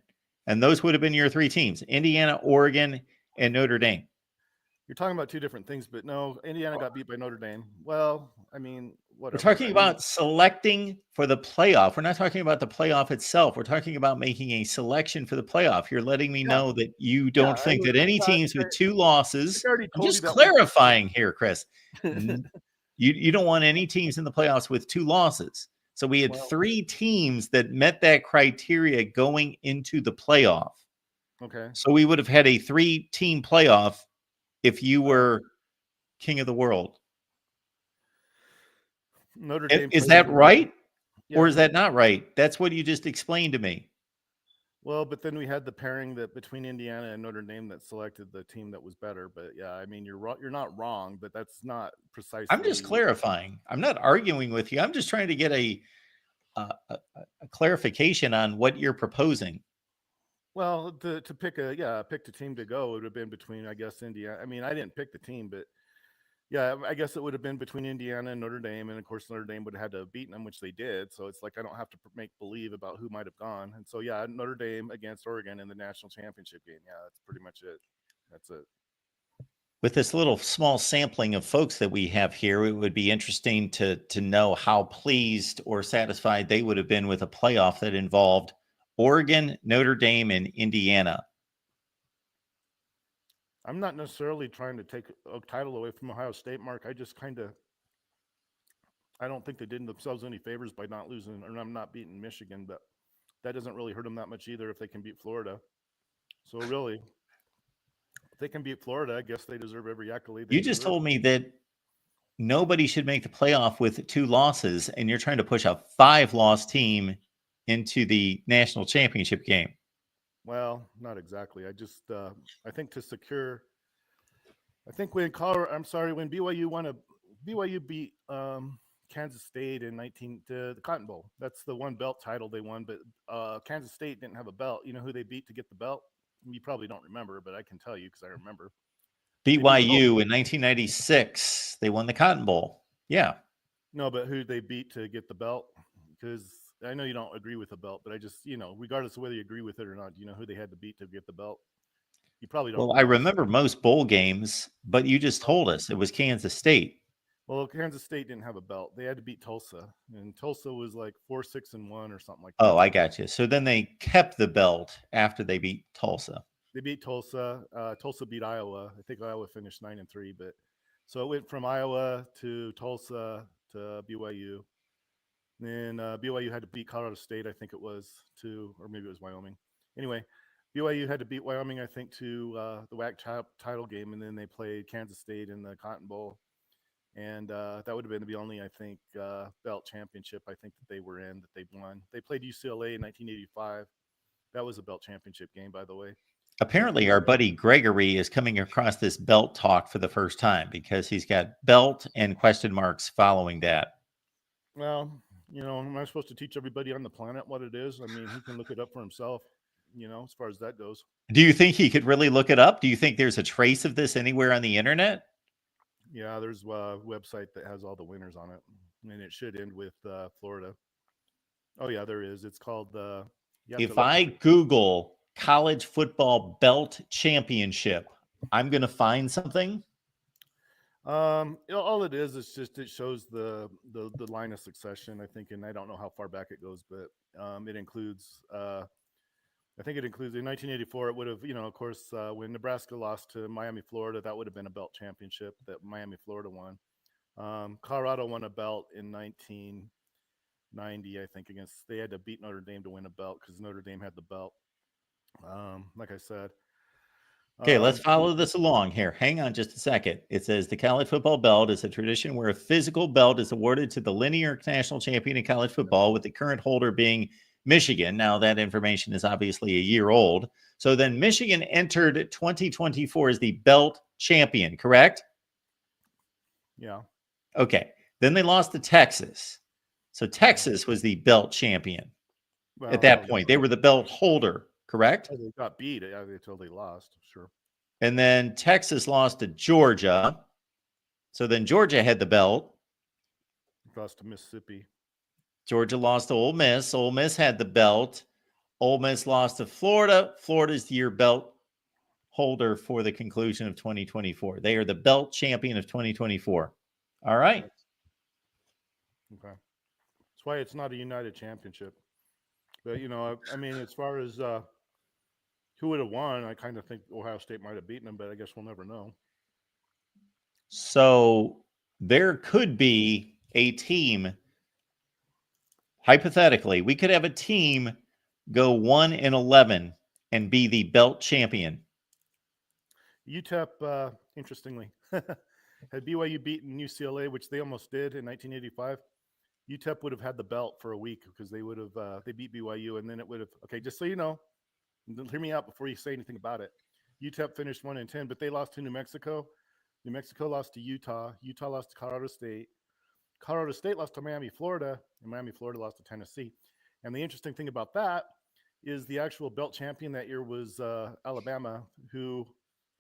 Speaker 1: and those would have been your 3 teams: Indiana, Oregon, and Notre Dame.
Speaker 2: You're talking about 2 different things, but no, Indiana got beat by Notre Dame. Well, I mean, whatever.
Speaker 1: We're talking about selecting for the playoff. We're not talking about the playoff itself. We're talking about making a selection for the playoff. You're letting me know that you don't think that any teams with 2 losses. I'm just clarifying here, Chris. You don't want any teams in the playoffs with 2 losses. So we had 3 teams that met that criteria going into the playoff.
Speaker 2: Okay.
Speaker 1: So we would have had a 3-team playoff if you were king of the world.
Speaker 2: Notre Dame.
Speaker 1: Is that right? Yeah. Or is that not right? That's what you just explained to me.
Speaker 2: Well, but then we had the pairing that between Indiana and Notre Dame that selected the team that was better. But yeah, I mean, you're not wrong, but that's not precisely.
Speaker 1: I'm just clarifying. I'm not arguing with you. I'm just trying to get a clarification on what you're proposing.
Speaker 2: Well, to pick pick the team to go, it would have been between, I guess, Indiana. I mean, I didn't pick the team, but yeah, I guess it would have been between Indiana and Notre Dame, and of course Notre Dame would have had to have beaten them, which they did. So it's like I don't have to make believe about who might have gone. And so yeah, Notre Dame against Oregon in the national championship game. Yeah, that's pretty much it. That's it.
Speaker 1: With this little small sampling of folks that we have here, it would be interesting to know how pleased or satisfied they would have been with a playoff that involved Oregon, Notre Dame, and Indiana.
Speaker 2: I'm not necessarily trying to take a title away from Ohio State, Mark. I just kind of I don't think they did themselves any favors by not losing or I'm not beating Michigan, but that doesn't really hurt them that much either if they can beat Florida. So really, if they can beat Florida, I guess they deserve every accolade they
Speaker 1: You just
Speaker 2: deserve.
Speaker 1: told me that nobody should make the playoff with 2 losses, and you're trying to push a 5-loss team into the national championship game.
Speaker 2: Well, not exactly. I think to secure, I think when Colorado, I'm sorry, when BYU beat Kansas State in 19 to the Cotton Bowl. That's the one belt title they won, but Kansas State didn't have a belt. You know who they beat to get the belt? You probably don't remember, but I can tell you because I remember. They beat
Speaker 1: BYU in 1996, they won the Cotton Bowl. Yeah.
Speaker 2: No, but who they beat to get the belt? Because I know you don't agree with the belt, but I just, regardless of whether you agree with it or not, do you know who they had to beat to get the belt? You probably don't
Speaker 1: Well, I
Speaker 2: remember.
Speaker 1: remember most bowl games, but you just
Speaker 2: Oh,
Speaker 1: told us it was Kansas State.
Speaker 2: well, Kansas State didn't have a belt. They had to beat Tulsa, and Tulsa was like 4-6-1 or something like
Speaker 1: Oh,
Speaker 2: that.
Speaker 1: I got you. So then they kept the belt after they beat Tulsa.
Speaker 2: They beat Tulsa. Tulsa beat Iowa. I think Iowa finished 9-3, but so it went from Iowa to Tulsa to BYU. Then BYU had to beat Colorado State, I think it was, to, or maybe it was Wyoming. Anyway, BYU had to beat Wyoming, I think, to the WAC title game, and then they played Kansas State in the Cotton Bowl, and that would have been the only, I think, belt championship I think that they were in that they won. They played UCLA in 1985. That was a belt championship game, by the way. But
Speaker 1: Apparently, our buddy Gregory is coming across this belt talk for the first time because he's got belt and question marks following that.
Speaker 2: well, am I supposed to teach everybody on the planet what it is? I mean, he can look it up for himself. As far as that goes.
Speaker 1: Do you think he could really look it up? Do you think there's a trace of this anywhere on the internet?
Speaker 2: Yeah, there's a website that has all the winners on it, and it should end with Florida. Oh yeah, there is. It's called. You have to
Speaker 1: If
Speaker 2: look.
Speaker 1: I Google college football belt championship, I'm going to find something.
Speaker 2: All it is just it shows the line of succession. I think, and I don't know how far back it goes, but it includes. I think it includes in 1984. It would have, of course, when Nebraska lost to Miami, Florida, that would have been a belt championship that Miami, Florida won. Colorado won a belt in 1990, I think, against they had to beat Notre Dame to win a belt because Notre Dame had the belt. Like I said,
Speaker 1: Okay, let's
Speaker 2: um,
Speaker 1: follow this along here. Hang on just a second. It says the college football belt is a tradition where a physical belt is awarded to the linear national champion in college football, with the current holder being Michigan. Now, that information is obviously a year old. So then Michigan entered 2024 as the belt champion, correct?
Speaker 2: yeah,
Speaker 1: Okay. Then they lost to Texas. So
Speaker 2: yeah.
Speaker 1: Texas was the belt champion at
Speaker 2: Well,
Speaker 1: that
Speaker 2: no,
Speaker 1: point. They were the belt holder, correct?
Speaker 2: they got beat until they lost. Sure.
Speaker 1: And then Texas lost to Georgia. So then Georgia had the belt.
Speaker 2: Lost to Mississippi.
Speaker 1: Georgia lost to Ole Miss. Ole Miss had the belt. Ole Miss lost to Florida. Florida's the year belt holder for the conclusion of 2024. They are the belt champion of 2024. All right.
Speaker 2: Okay. That's why it's not a united championship. But I mean, as far as who would have won, I kind of think Ohio State might have beaten them, but I guess we'll never know.
Speaker 1: So there could be a team, hypothetically, we could have a team go 1-11 and be the belt champion.
Speaker 2: UTEP, interestingly, had BYU beaten UCLA, which they almost did in 1985. UTEP would have had the belt for a week because they would have they beat BYU, and then it would have. Okay, just so you know, hear me out before you say anything about it. UTEP finished 1-10, but they lost to New Mexico. New Mexico lost to Utah. Utah lost to Colorado State. Colorado State lost to Miami, Florida, and Miami, Florida lost to Tennessee. And the interesting thing about that is the actual belt champion that year was Alabama, who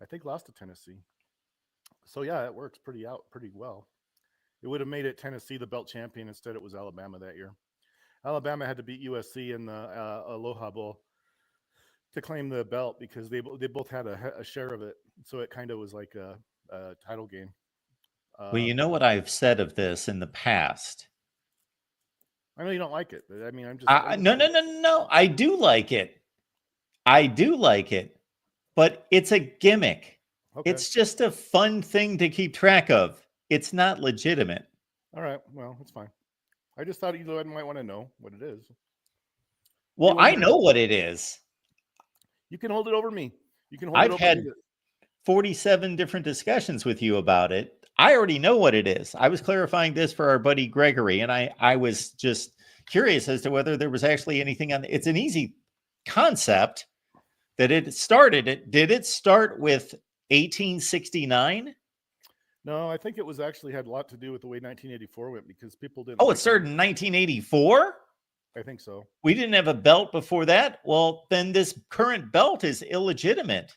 Speaker 2: I think lost to Tennessee. So yeah, it works pretty well. It would have made it Tennessee the belt champion. Instead, it was Alabama that year. Alabama had to beat USC in the Aloha Bowl to claim the belt because they both had a share of it. So it kind of was like a title game.
Speaker 1: Well, you know what I've said of this in the past.
Speaker 2: I know you don't like it, but I mean,
Speaker 1: No, no, no, no. I do like it. I do like it, but it's a gimmick.
Speaker 2: Okay.
Speaker 1: It's just a fun thing to keep track of. It's not legitimate.
Speaker 2: All right. Well, it's fine. I just thought you might want to know what it is.
Speaker 1: Well, I know what it is.
Speaker 2: You can hold it over me. You can hold
Speaker 1: I've
Speaker 2: it over
Speaker 1: had
Speaker 2: me.
Speaker 1: 47 different discussions with you about it. I already know what it is. I was clarifying this for our buddy Gregory, and I was just curious as to whether there was actually anything on it's an easy concept that it started. Did it start with 1869?
Speaker 2: No, I think it was actually had a lot to do with the way 1984 went because people didn't.
Speaker 1: Oh, it started in 1984?
Speaker 2: I think so.
Speaker 1: We didn't have a belt before that? Well, then this current belt is illegitimate.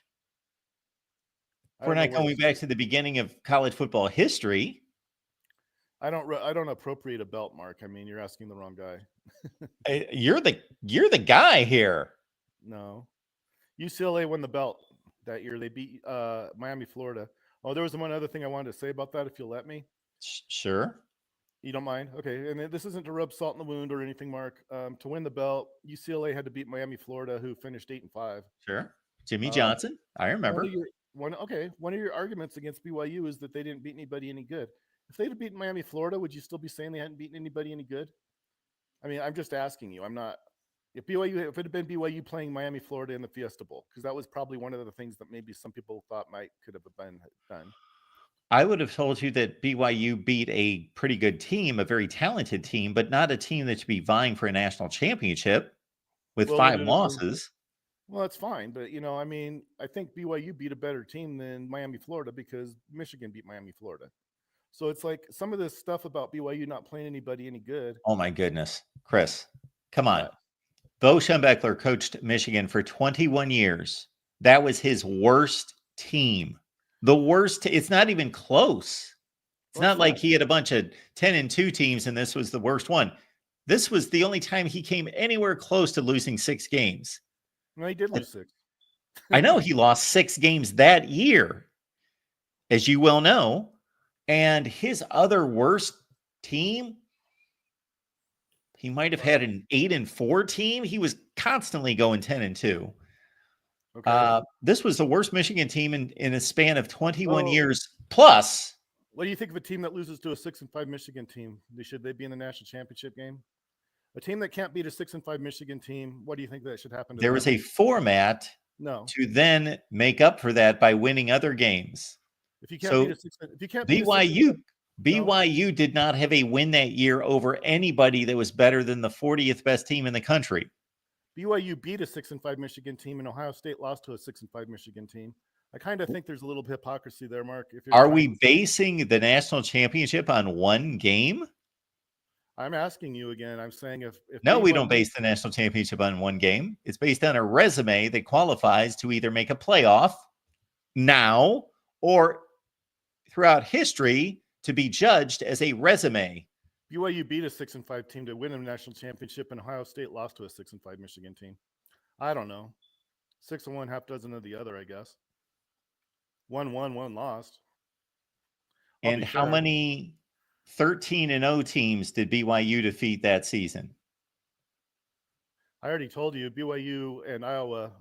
Speaker 1: We're not going back to the beginning of college football history.
Speaker 2: I don't appropriate a belt, Mark. I mean, you're asking the wrong guy.
Speaker 1: You're the guy here.
Speaker 2: No, UCLA won the belt that year. They beat Miami, Florida. Oh, there was one other thing I wanted to say about that, if you'll let me.
Speaker 1: Sure.
Speaker 2: You don't mind? Okay. And this isn't to rub salt in the wound or anything, Mark. To win the belt, UCLA had to beat Miami, Florida, who finished 8-5.
Speaker 1: Sure. Jimmy Johnson. I remember.
Speaker 2: One of your arguments against BYU is that they didn't beat anybody any good. If they'd have beaten Miami, Florida, would you still be saying they hadn't beaten anybody any good? I mean, I'm just asking you. I'm not. If it had been BYU playing Miami, Florida in the Fiesta Bowl, because that was probably one of the things that maybe some people thought could have been done.
Speaker 1: I would have told you that BYU beat a pretty good team, a very talented team, but not a team that should be vying for a national championship with 5 losses.
Speaker 2: Well, that's fine, but I mean, I think BYU beat a better team than Miami, Florida, because Michigan beat Miami, Florida. So it's like some of this stuff about BYU not playing anybody any good.
Speaker 1: Oh my goodness, Chris, come on. Bo Schembechler coached Michigan for 21 years. That was his worst team. The worst. It's not even close. It's not like he had a bunch of 10-2 teams and this was the worst one. This was the only time he came anywhere close to losing 6 games.
Speaker 2: No, he did lose 6.
Speaker 1: I know he lost 6 games that year, as you well know. And his other worst team, he might have had an 8-4 team. He was constantly going 10-2. Okay. This was the worst Michigan team in a span of 21 years plus.
Speaker 2: What do you think of a team that loses to a 6-5 Michigan team? Should they be in the national championship game? A team that can't beat a 6-5 Michigan team, what do you think that should happen to
Speaker 1: them? There was a format to then make up for that by winning other games.
Speaker 2: If you can't
Speaker 1: BYU did not have a win that year over anybody that was better than the 40th best team in the country.
Speaker 2: BYU beat a 6-5 Michigan team, and Ohio State lost to a 6-5 Michigan team. I kind of think there's a little hypocrisy there, Mark.
Speaker 1: Are we basing the national championship on one game?
Speaker 2: I'm asking you again. I'm saying if
Speaker 1: no, we don't base the national championship on one game. It's based on a resume that qualifies to either make a playoff now or throughout history to be judged as a resume.
Speaker 2: BYU beat a 6-5 team to win a national championship, and Ohio State lost to a 6-5 Michigan team. I don't know. 6-1, half dozen of the other, I guess. 1-1, 1 lost.
Speaker 1: And how many 13-0 teams did BYU defeat that season?
Speaker 2: I already told you BYU and Iowa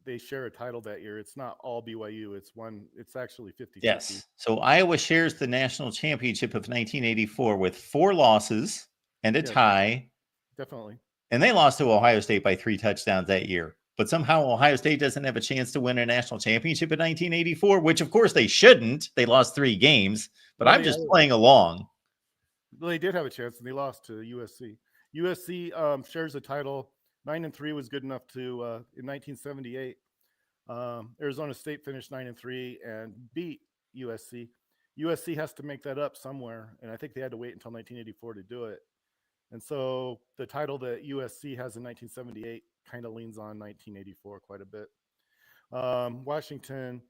Speaker 2: they share a title that year. It's not all BYU. It's actually 50-50.
Speaker 1: Yes. So Iowa shares the national championship of 1984 with 4 losses and a tie.
Speaker 2: Definitely.
Speaker 1: And they lost to Ohio State by 3 touchdowns that year. But somehow Ohio State doesn't have a chance to win a national championship in 1984, which of course they shouldn't. They lost 3 games, but I'm just playing along.
Speaker 2: Well, they did have a chance, and they lost to USC. USC shares a title. 9-3 was good enough to in 1978. Arizona State finished 9-3 and beat USC. USC has to make that up somewhere, and I think they had to wait until 1984 to do it. And so the title that USC has in 1978 kind of leans on 1984 quite a bit. Washington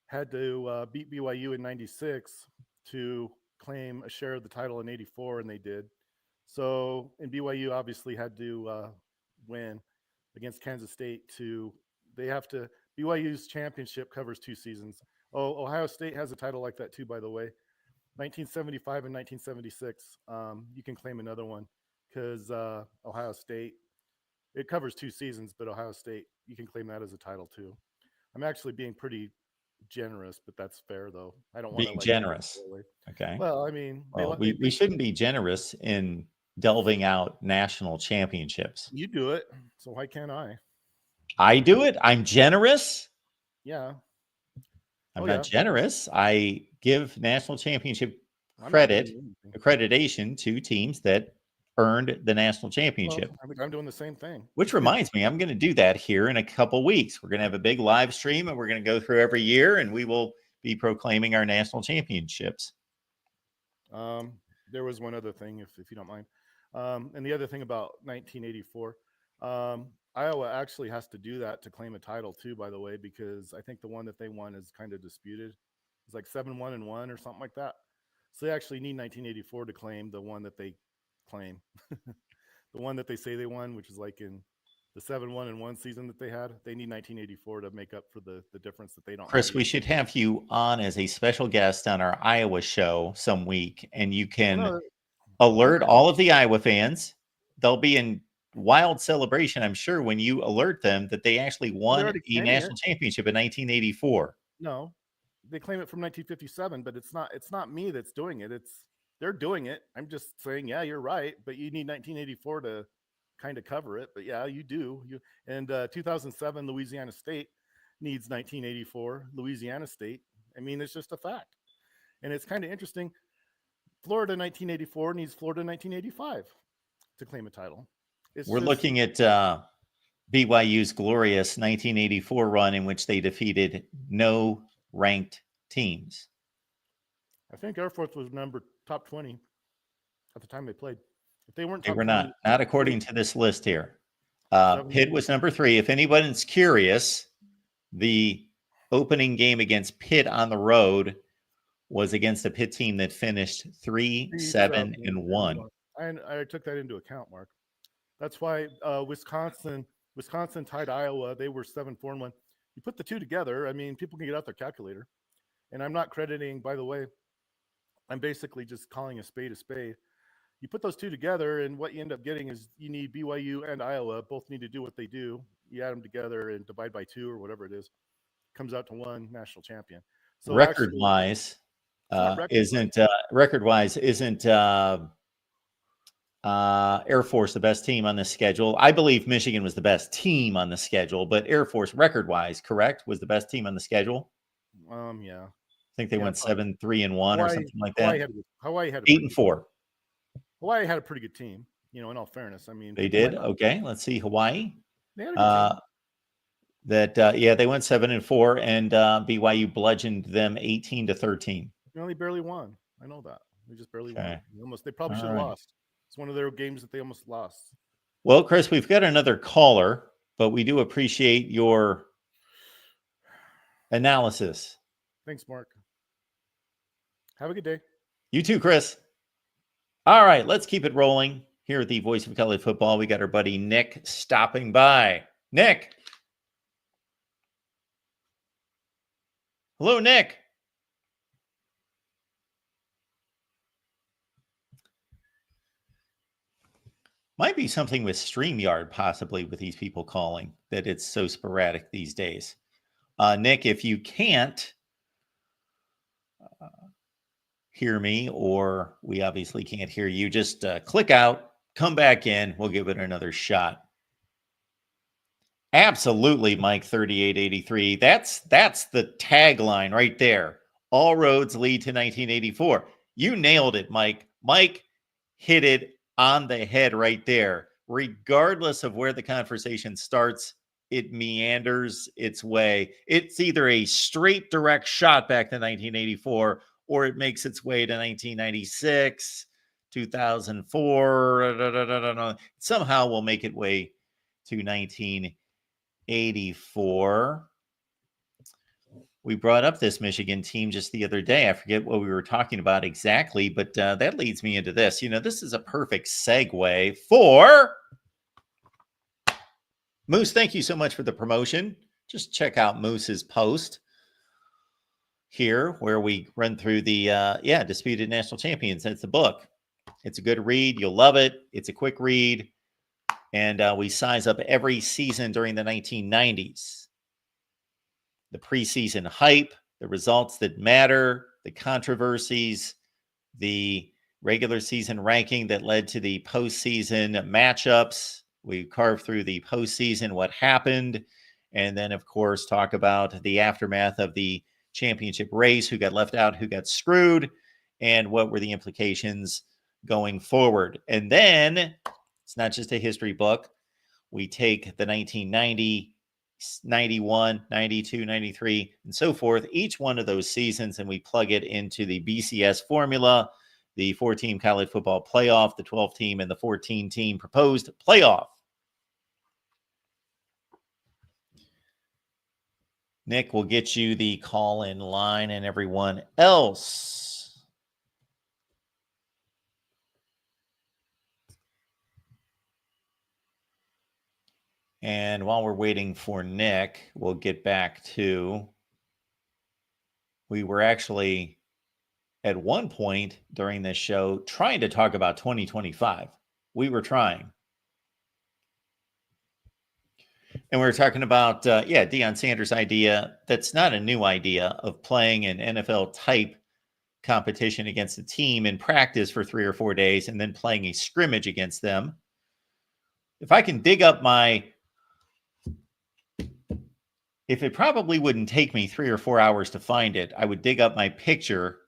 Speaker 2: had to beat BYU in 96 to claim a share of the title in 84, and they did. So, and BYU obviously had to win against Kansas State they have to, BYU's championship covers 2 seasons. Oh, Ohio State has a title like that too, by the way. 1975 and 1976. You can claim another one because Ohio State, it covers 2 seasons, but Ohio State, you can claim that as a title too. I'm actually being pretty generous, but that's fair though. I don't want to
Speaker 1: Being
Speaker 2: like
Speaker 1: generous. Okay.
Speaker 2: Well, I mean,
Speaker 1: Well, we shouldn't be generous in delving out national championships.
Speaker 2: you do it, so why can't I?
Speaker 1: I do it. I'm generous.
Speaker 2: Yeah.
Speaker 1: I'm
Speaker 2: Oh,
Speaker 1: not
Speaker 2: yeah.
Speaker 1: generous. I give national championship
Speaker 2: I'm not giving
Speaker 1: credit,
Speaker 2: you anything.
Speaker 1: accreditation to teams that earned the national championship.
Speaker 2: Well, I think I'm doing the same thing.
Speaker 1: Which reminds me, I'm going to do that here in a couple weeks. We're going to have a big live stream, and we're going to go through every year, and we will be proclaiming our national championships.
Speaker 2: There was one other thing, if you don't mind. And the other thing about 1984, Iowa actually has to do that to claim a title too, by the way, because I think the one that they won is kind of disputed. It's like 7-1-1 or something like that. So they actually need 1984 to claim the one that they claim. The one that they say they won, which is like in the 7-1-1 season that they had. They need 1984 to make up for the difference that they don't.
Speaker 1: Chris, we should have you on as a special guest on our Iowa show some week, and you can alert all of the Iowa fans. They'll be in wild celebration, I'm sure, when you alert them that they actually won a national championship in 1984.
Speaker 2: No, they claim it from 1957, but it's not me that's doing it. They're doing it. I'm just saying, yeah, you're right, but you need 1984 to kind of cover it. But yeah, you do. And 2007 Louisiana State needs 1984 Louisiana State. I mean, it's just a fact. And it's kind of interesting. Florida 1984 needs Florida 1985 to claim a title.
Speaker 1: We're looking at BYU's glorious 1984 run in which they defeated no ranked teams.
Speaker 2: I think Air Force was top 20 at the time they played. If they weren't,
Speaker 1: they were not according to this list here. Pitt was number 3. If anyone's curious, the opening game against Pitt on the road was against a Pitt team that finished 3-7-1.
Speaker 2: I took that into account, Mark. That's why Wisconsin tied Iowa. They were 7-4-1. You put the two together, I mean, people can get out their calculator. And I'm not crediting, by the way, I'm basically just calling a spade a spade. You put those two together, and what you end up getting is you need BYU and Iowa both need to do what they do. You add them together and divide by 2 or whatever it is. Comes out to one national champion. So
Speaker 1: record-wise, isn't Air Force the best team on the schedule? I believe Michigan was the best team on the schedule, but Air Force, record-wise, correct, was the best team on the schedule.
Speaker 2: Yeah.
Speaker 1: I think they went 7-3-1 or something like that.
Speaker 2: Hawaii had
Speaker 1: 8-4.
Speaker 2: Hawaii had a pretty good team, in all fairness. I mean,
Speaker 1: they did. Okay, let's see. Hawaii.
Speaker 2: They had a good
Speaker 1: team. They went 7-4, and BYU bludgeoned them 18-13.
Speaker 2: They barely won. I know that. They just barely won. They probably should have lost. It's one of their games that they almost lost.
Speaker 1: Well, Chris, we've got another caller, but we do appreciate your analysis.
Speaker 2: Thanks, Mark. Have a good day.
Speaker 1: You too, Chris. All right, let's keep it rolling here at the Voice of College Football. We got our buddy Nick stopping by. Nick. Hello, Nick. Might be something with StreamYard, possibly, with these people calling, that it's so sporadic these days. Nick, if you can't hear me, or we obviously can't hear you, just click out, come back in. We'll give it another shot. Absolutely, Mike 3883. That's the tagline right there. All roads lead to 1984. You nailed it, Mike. Mike hit it on the head right there. Regardless of where the conversation starts, it meanders its way. It's either a straight direct shot back to 1984, or it makes its way to 1996, 2004. Somehow we'll make it way to 1984. We brought up this Michigan team just the other day. I forget what we were talking about exactly, but that leads me into this. This is a perfect segue for Moose. Thank you so much for the promotion. Just check out Moose's post here where we run through the Disputed National Champions. That's the book. It's a good read. You'll love it. It's a quick read. And we size up every season during the 1990s. The preseason hype, the results that matter, the controversies, the regular season ranking that led to the postseason matchups. We carve through the postseason, what happened, and then, of course, talk about the aftermath of the championship race, who got left out, who got screwed, and what were the implications going forward. And then it's not just a history book. We take the 1990, 91, 92, 93, and so forth, each one of those seasons, and we plug it into the BCS formula, the 4-team college football playoff, the 12-team and the 14-team proposed playoff. Nick will get you the call-in line and everyone else. And while we're waiting for Nick, we'll get back to, we were actually at one point during this show trying to talk about 2025. We were trying. And we were talking about, Deion Sanders' idea. That's not a new idea, of playing an NFL type competition against a team in practice for 3 or 4 days and then playing a scrimmage against them. If I can dig up if it probably wouldn't take me 3 or 4 hours to find it, I would dig up my picture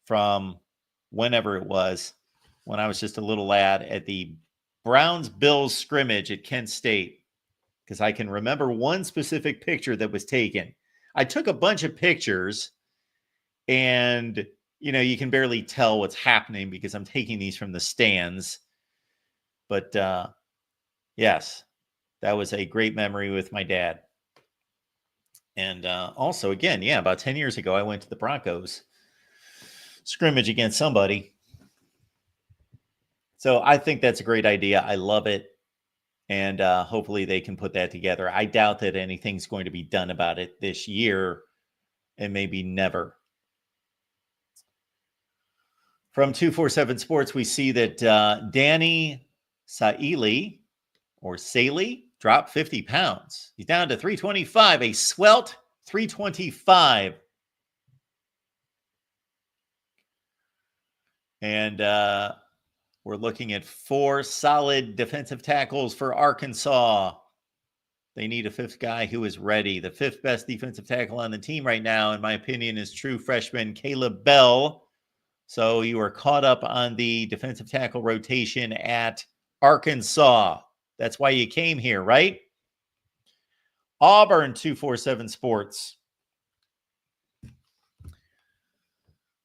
Speaker 1: from whenever it was, when I was just a little lad at the Browns-Bills scrimmage at Kent State, because I can remember one specific picture that was taken. I took a bunch of pictures, and, you can barely tell what's happening because I'm taking these from the stands. But, yes, that was a great memory with my dad. And also, again, about 10 years ago, I went to the Broncos scrimmage against somebody. So I think that's a great idea. I love it. And hopefully they can put that together. I doubt that anything's going to be done about it this year, and maybe never. From 247 Sports, we see that Danny Saili, or Saley, dropped 50 pounds. He's down to 325, a svelte 325. And we're looking at 4 solid defensive tackles for Arkansas. They need a 5th guy who is ready. The 5th best defensive tackle on the team right now, in my opinion, is true freshman Caleb Bell. So you are caught up on the defensive tackle rotation at Arkansas. That's why you came here, right? Auburn 247 Sports.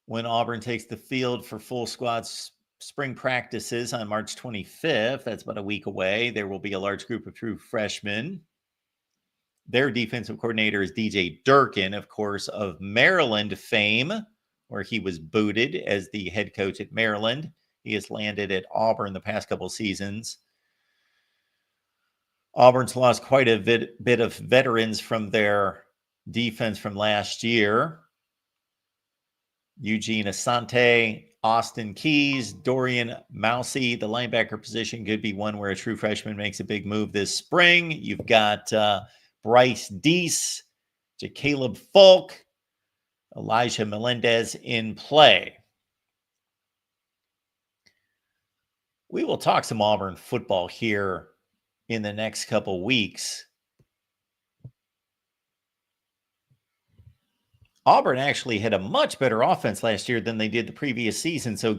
Speaker 1: When Auburn takes the field for full squad spring practices on March 25th, that's about a week away, there will be a large group of true freshmen. Their defensive coordinator is DJ Durkin, of course, of Maryland fame, where he was booted as the head coach at Maryland. He has landed at Auburn the past couple seasons. Auburn's lost quite a bit of veterans from their defense from last year. Eugene Asante, Austin Keys, Dorian Mousy. The linebacker position could be one where a true freshman makes a big move this spring. You've got Bryce Deese, Caleb Falk, Elijah Melendez in play. We will talk some Auburn football here in the next couple weeks. Auburn actually had a much better offense last year than they did the previous season. So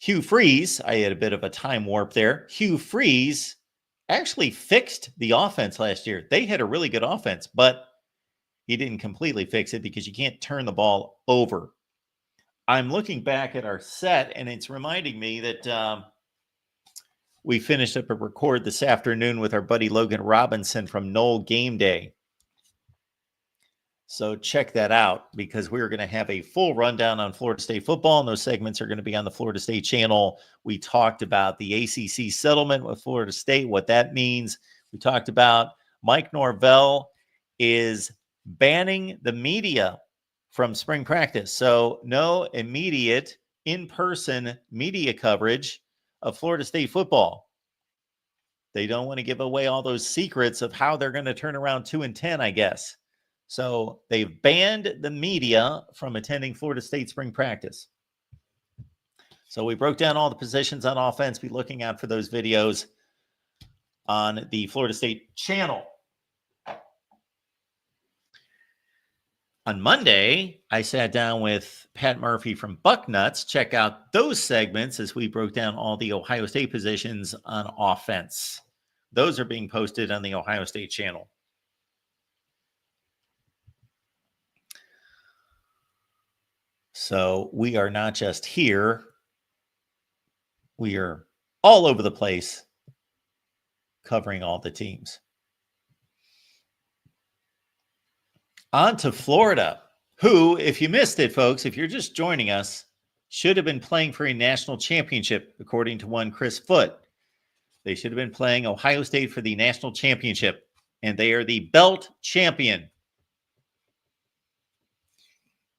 Speaker 1: Hugh Freeze, I had a bit of a time warp there. Hugh Freeze actually fixed the offense last year. They had a really good offense, but he didn't completely fix it because you can't turn the ball over. I'm looking back at our set, and it's reminding me that we finished up a record this afternoon with our buddy Logan Robinson from Knoll Game Day. So check that out, because we're going to have a full rundown on Florida State football, and those segments are going to be on the Florida State channel. We talked about the ACC settlement with Florida State, what that means. We talked about Mike Norvell is banning the media from spring practice. So no immediate in-person media coverage of Florida State football. They don't want to give away all those secrets of how they're going to turn around 2-10, I guess. So they've banned the media from attending Florida State spring practice. So we broke down all the positions on offense. Be looking out for those videos on the Florida State channel. On Monday, I sat down with Pat Murphy from Bucknuts. Check out those segments as we broke down all the Ohio State positions on offense. Those are being posted on the Ohio State channel. So we are not just here. We are all over the place covering all the teams. On to Florida, who, if you missed it, folks, if you're just joining us, should have been playing for a national championship, according to one Chris Foote. They should have been playing Ohio State for the national championship, and they are the belt champion.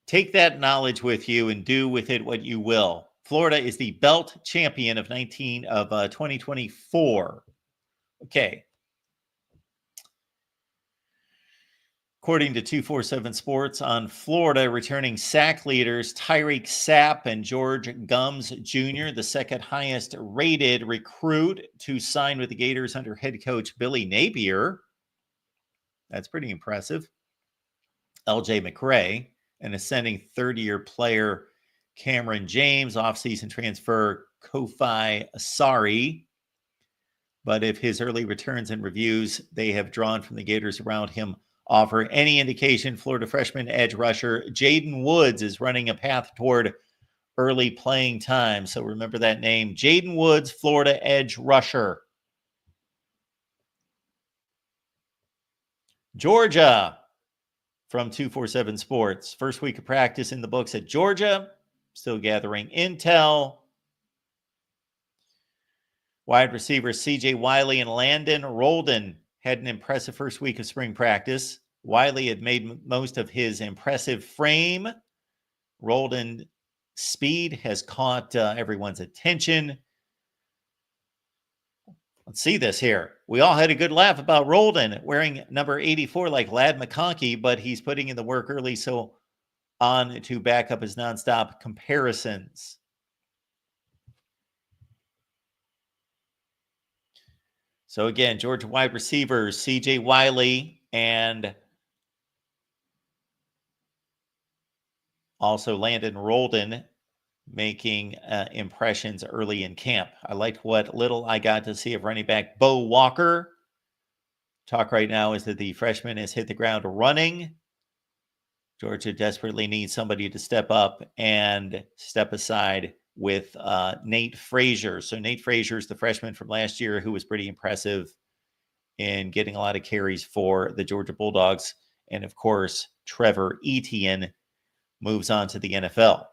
Speaker 1: Take that knowledge with you and do with it what you will. Florida is the belt champion of 2024. Okay. According to 247 Sports, on Florida, returning sack leaders Tyreek Sapp and George Gums Jr., the second highest rated recruit to sign with the Gators under head coach Billy Napier. That's pretty impressive. LJ McRae, an ascending third-year player Cameron James, offseason transfer Kofi Asari. But if his early returns and reviews they have drawn from the Gators around him offer any indication, Florida freshman edge rusher Jaden Woods is running a path toward early playing time. So remember that name, Jaden Woods, Florida edge rusher. Georgia, from 247 Sports. First week of practice in the books at Georgia. Still gathering intel. Wide receivers C.J. Wiley and Landon Roldan had an impressive first week of spring practice. Wiley had made most of his impressive frame. Roldan's speed has caught everyone's attention. Let's see this here. We all had a good laugh about Roldan wearing number 84 like Ladd McConkey, but he's putting in the work early, so on to back up his nonstop comparisons. So again, Georgia wide receivers, C.J. Wiley and also Landon Roldan making impressions early in camp. I liked what little I got to see of running back Bo Walker. Talk right now is that the freshman has hit the ground running. Georgia desperately needs somebody to step up and step aside with Nate Frazier. So Nate Frazier is the freshman from last year who was pretty impressive in getting a lot of carries for the Georgia Bulldogs. And of course, Trevor Etienne moves on to the NFL.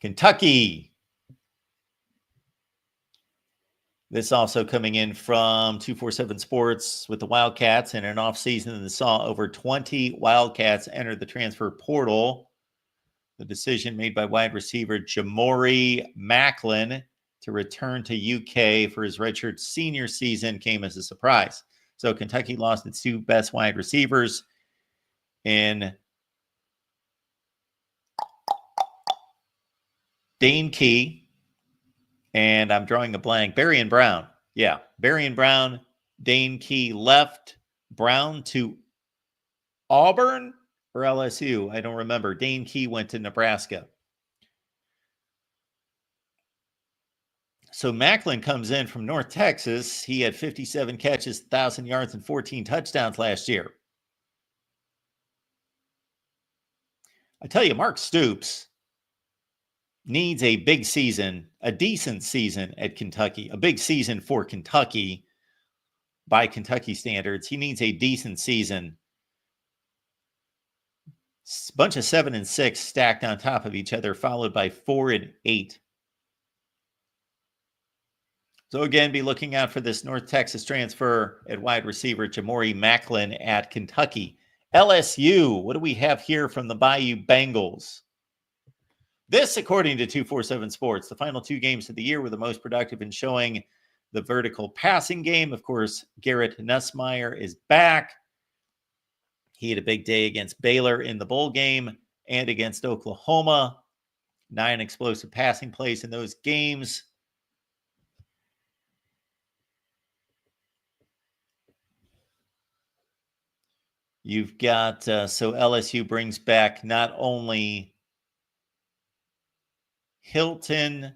Speaker 1: Kentucky. This also coming in from 247 Sports with the Wildcats. In an offseason that saw over 20 Wildcats enter the transfer portal. The decision made by wide receiver Jamori Macklin to return to UK for his redshirt senior season came as a surprise. So Kentucky lost its two best wide receivers in Dane Key, and I'm drawing a blank, Berrien Brown. Yeah, Berrien Brown, Dane Key left, Brown to Auburn or LSU. I don't remember. Dane Key went to Nebraska. So Macklin comes in from North Texas. He had 57 catches, 1,000 yards, and 14 touchdowns last year. I tell you, Mark Stoops needs a big season, a decent season at Kentucky, a big season for Kentucky by Kentucky standards. He needs a decent season. Bunch of 7 and 6 stacked on top of each other, followed by 4 and 8. So again, be looking out for this North Texas transfer at wide receiver, Jamori Macklin at Kentucky. LSU, what do we have here from the Bayou Bengals? This, according to 247 Sports, the final 2 games of the year were the most productive in showing the vertical passing game. Of course, Garrett Nussmeier is back. He had a big day against Baylor in the bowl game and against Oklahoma. 9 explosive passing plays in those games. You've got, so LSU brings back not only Hilton,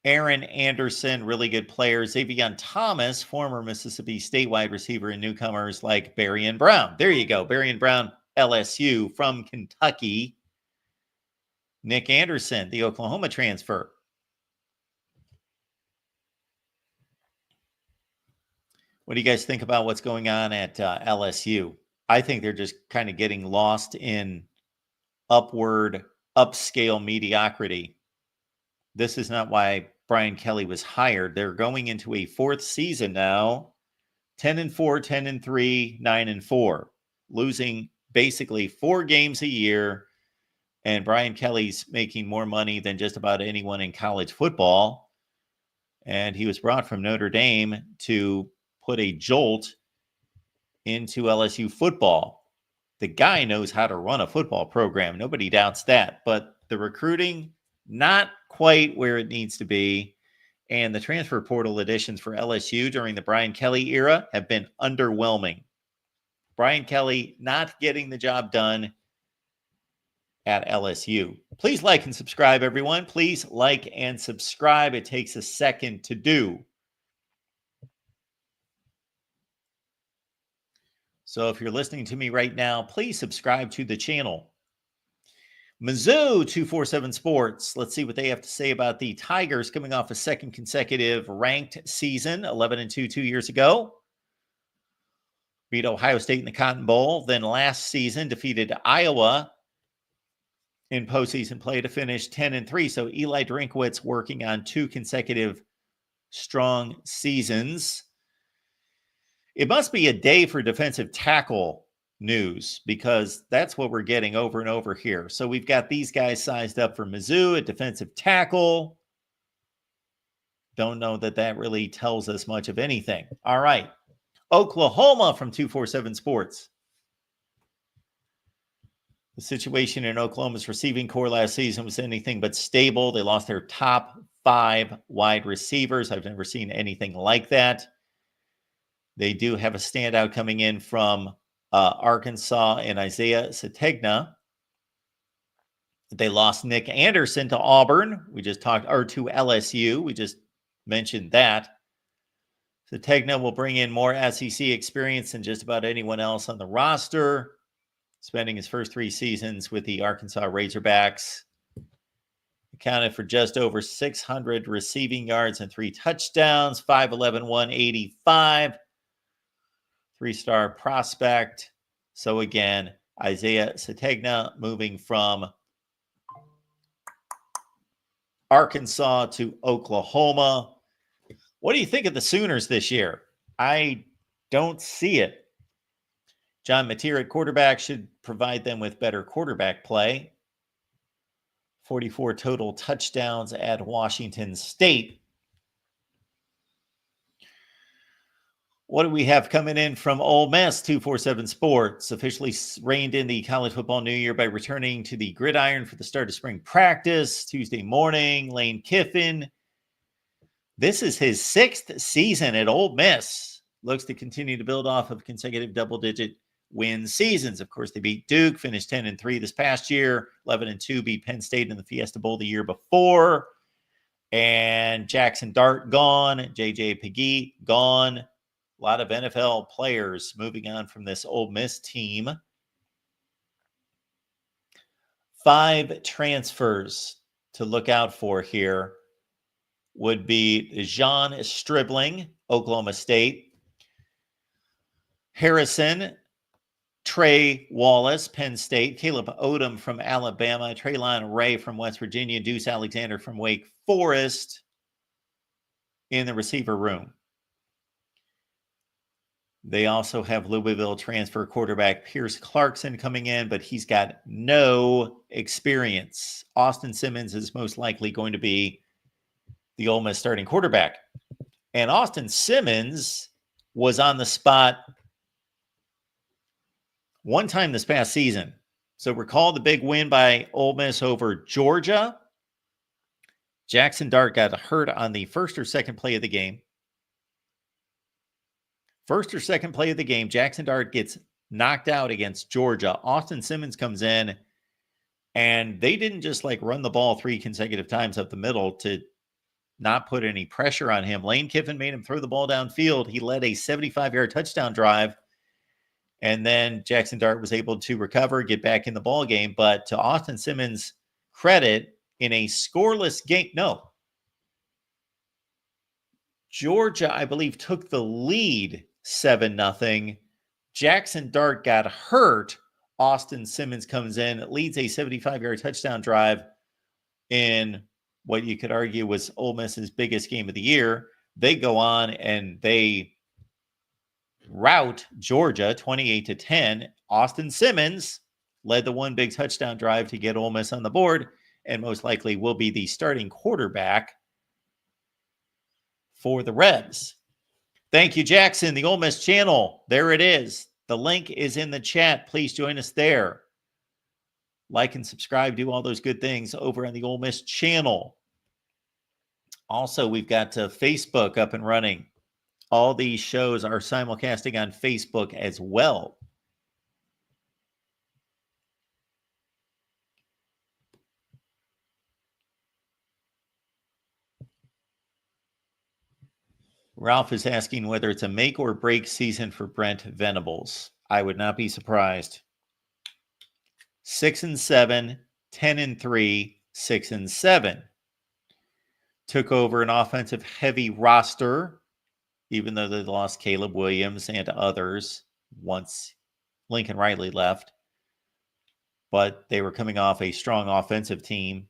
Speaker 1: Aaron Anderson, really good players, Xavier Thomas, former Mississippi State wide receiver, and newcomers like Berrien Brown. There you go, Berrien Brown, LSU from Kentucky. Nick Anderson, the Oklahoma transfer. What do you guys think about what's going on at LSU? I think they're just kind of getting lost in upward, upscale mediocrity. This is not why Brian Kelly was hired. They're going into a 4th season now, 10-4, 10-3, 9-4, losing basically 4 games a year. And Brian Kelly's making more money than just about anyone in college football. And he was brought from Notre Dame to put a jolt into LSU football. The guy knows how to run a football program. Nobody doubts that. But the recruiting, not quite where it needs to be. And the transfer portal additions for LSU during the Brian Kelly era have been underwhelming. Brian Kelly not getting the job done at LSU. Please like and subscribe, everyone. Please like and subscribe. It takes a second to do. So if you're listening to me right now, please subscribe to the channel. Mizzou 247 Sports. Let's see what they have to say about the Tigers coming off a 2nd consecutive ranked season, 11-2 2 years ago. Beat Ohio State in the Cotton Bowl. Then last season defeated Iowa in postseason play to finish 10-3. So Eli Drinkwitz working on 2 consecutive strong seasons. It must be a day for defensive tackle news because that's what we're getting over and over here. So we've got these guys sized up for Mizzou at defensive tackle. Don't know that that really tells us much of anything. All right. Oklahoma from 247 Sports. The situation in Oklahoma's receiving core last season was anything but stable. They lost their top 5 wide receivers. I've never seen anything like that. They do have a standout coming in from Arkansas and Isaiah Sategna. They lost Nick Anderson to Auburn. We just talked, or to LSU. We just mentioned that. Sategna will bring in more SEC experience than just about anyone else on the roster, spending his first 3 seasons with the Arkansas Razorbacks. Accounted for just over 600 receiving yards and 3 touchdowns, 5'11", 185. 3-star prospect. So again, Isaiah Sategna moving from Arkansas to Oklahoma. What do you think of the Sooners this year? I don't see it. John Mateer at quarterback should provide them with better quarterback play. 44 total touchdowns at Washington State. What do we have coming in from Ole Miss? 247 Sports officially reined in the college football new year by returning to the gridiron for the start of spring practice Tuesday morning. Lane Kiffin. This is his 6th season at Ole Miss. Looks to continue to build off of consecutive double-digit win seasons. Of course, they beat Duke, finished 10-3 this past year. 11-2 beat Penn State in the Fiesta Bowl the year before. And Jackson Dart gone. J.J. Pegues gone. A lot of NFL players moving on from this Ole Miss team. 5 transfers to look out for here would be John Stribling, Oklahoma State, Harrison, Trey Wallace, Penn State, Caleb Odom from Alabama, Traylon Ray from West Virginia, Deuce Alexander from Wake Forest in the receiver room. They also have Louisville transfer quarterback Pierce Clarkson coming in, but he's got no experience. Austin Simmons is most likely going to be the Ole Miss starting quarterback. And Austin Simmons was on the spot one time this past season. So recall the big win by Ole Miss over Georgia. Jackson Dart got hurt on the first or second play of the game. First or second play of the game, Jackson Dart gets knocked out against Georgia. Austin Simmons comes in, and they didn't just like run the ball 3 consecutive times up the middle to not put any pressure on him. Lane Kiffin made him throw the ball downfield. He led a 75-yard touchdown drive, and then Jackson Dart was able to recover, get back in the ball game. But to Austin Simmons' credit, in a scoreless game, Georgia, I believe, took the lead 7-0. Jackson Dart got hurt. Austin Simmons comes in, leads a 75-yard touchdown drive in what you could argue was Ole Miss's biggest game of the year. They go on and they rout Georgia 28-10. Austin Simmons led the one big touchdown drive to get Ole Miss on the board, and most likely will be the starting quarterback for the Rebs. Thank you, Jackson. The Ole Miss channel. There it is. The link is in the chat. Please join us there. Like and subscribe. Do all those good things over on the Ole Miss channel. Also, we've got Facebook up and running. All these shows are simulcasting on Facebook as well. Ralph is asking whether it's a make or break season for Brent Venables. I would not be surprised. 6-7, 10-3, 6-7. Took over an offensive heavy roster, even though they lost Caleb Williams and others once Lincoln Riley left. But they were coming off a strong offensive team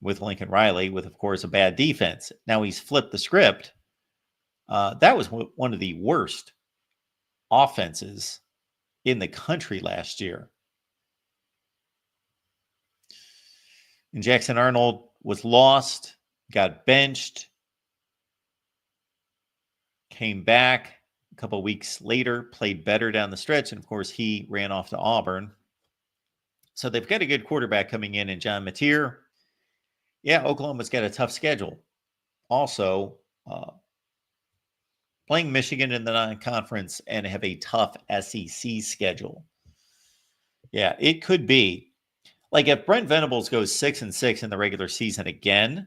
Speaker 1: with Lincoln Riley, with, of course, a bad defense. Now he's flipped the script. That was one of the worst offenses in the country last year. And Jackson Arnold was lost, got benched, came back a couple weeks later, played better down the stretch, and of course he ran off to Auburn. So they've got a good quarterback coming in John Mateer. Yeah, Oklahoma's got a tough schedule. Also, playing Michigan in the non-conference and have a tough SEC schedule. Yeah, it could be. Like if Brent Venables goes 6-6 in the regular season again,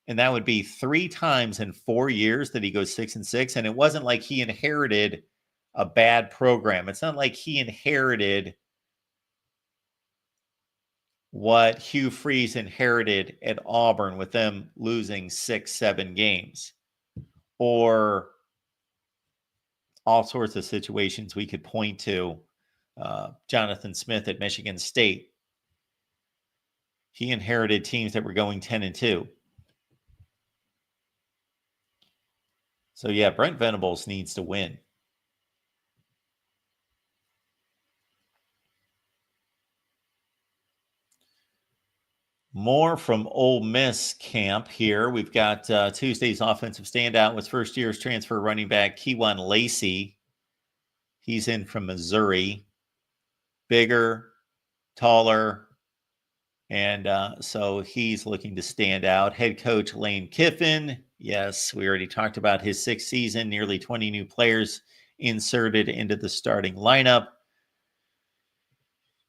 Speaker 1: and that would be 3 times in 4 years that he goes 6-6, and it wasn't like he inherited a bad program. It's not like he inherited what Hugh Freeze inherited at Auburn with them losing 6-7 games, or all sorts of situations we could point to. Jonathan Smith at Michigan State. He inherited teams that were going 10-2. So yeah, Brent Venables needs to win. More from Ole Miss camp here. We've got Tuesday's offensive standout was first year's transfer running back Kewan Lacey. He's in from Missouri. Bigger, taller, and so he's looking to stand out. Head coach Lane Kiffin. Yes, we already talked about his 6th season. Nearly 20 new players inserted into the starting lineup.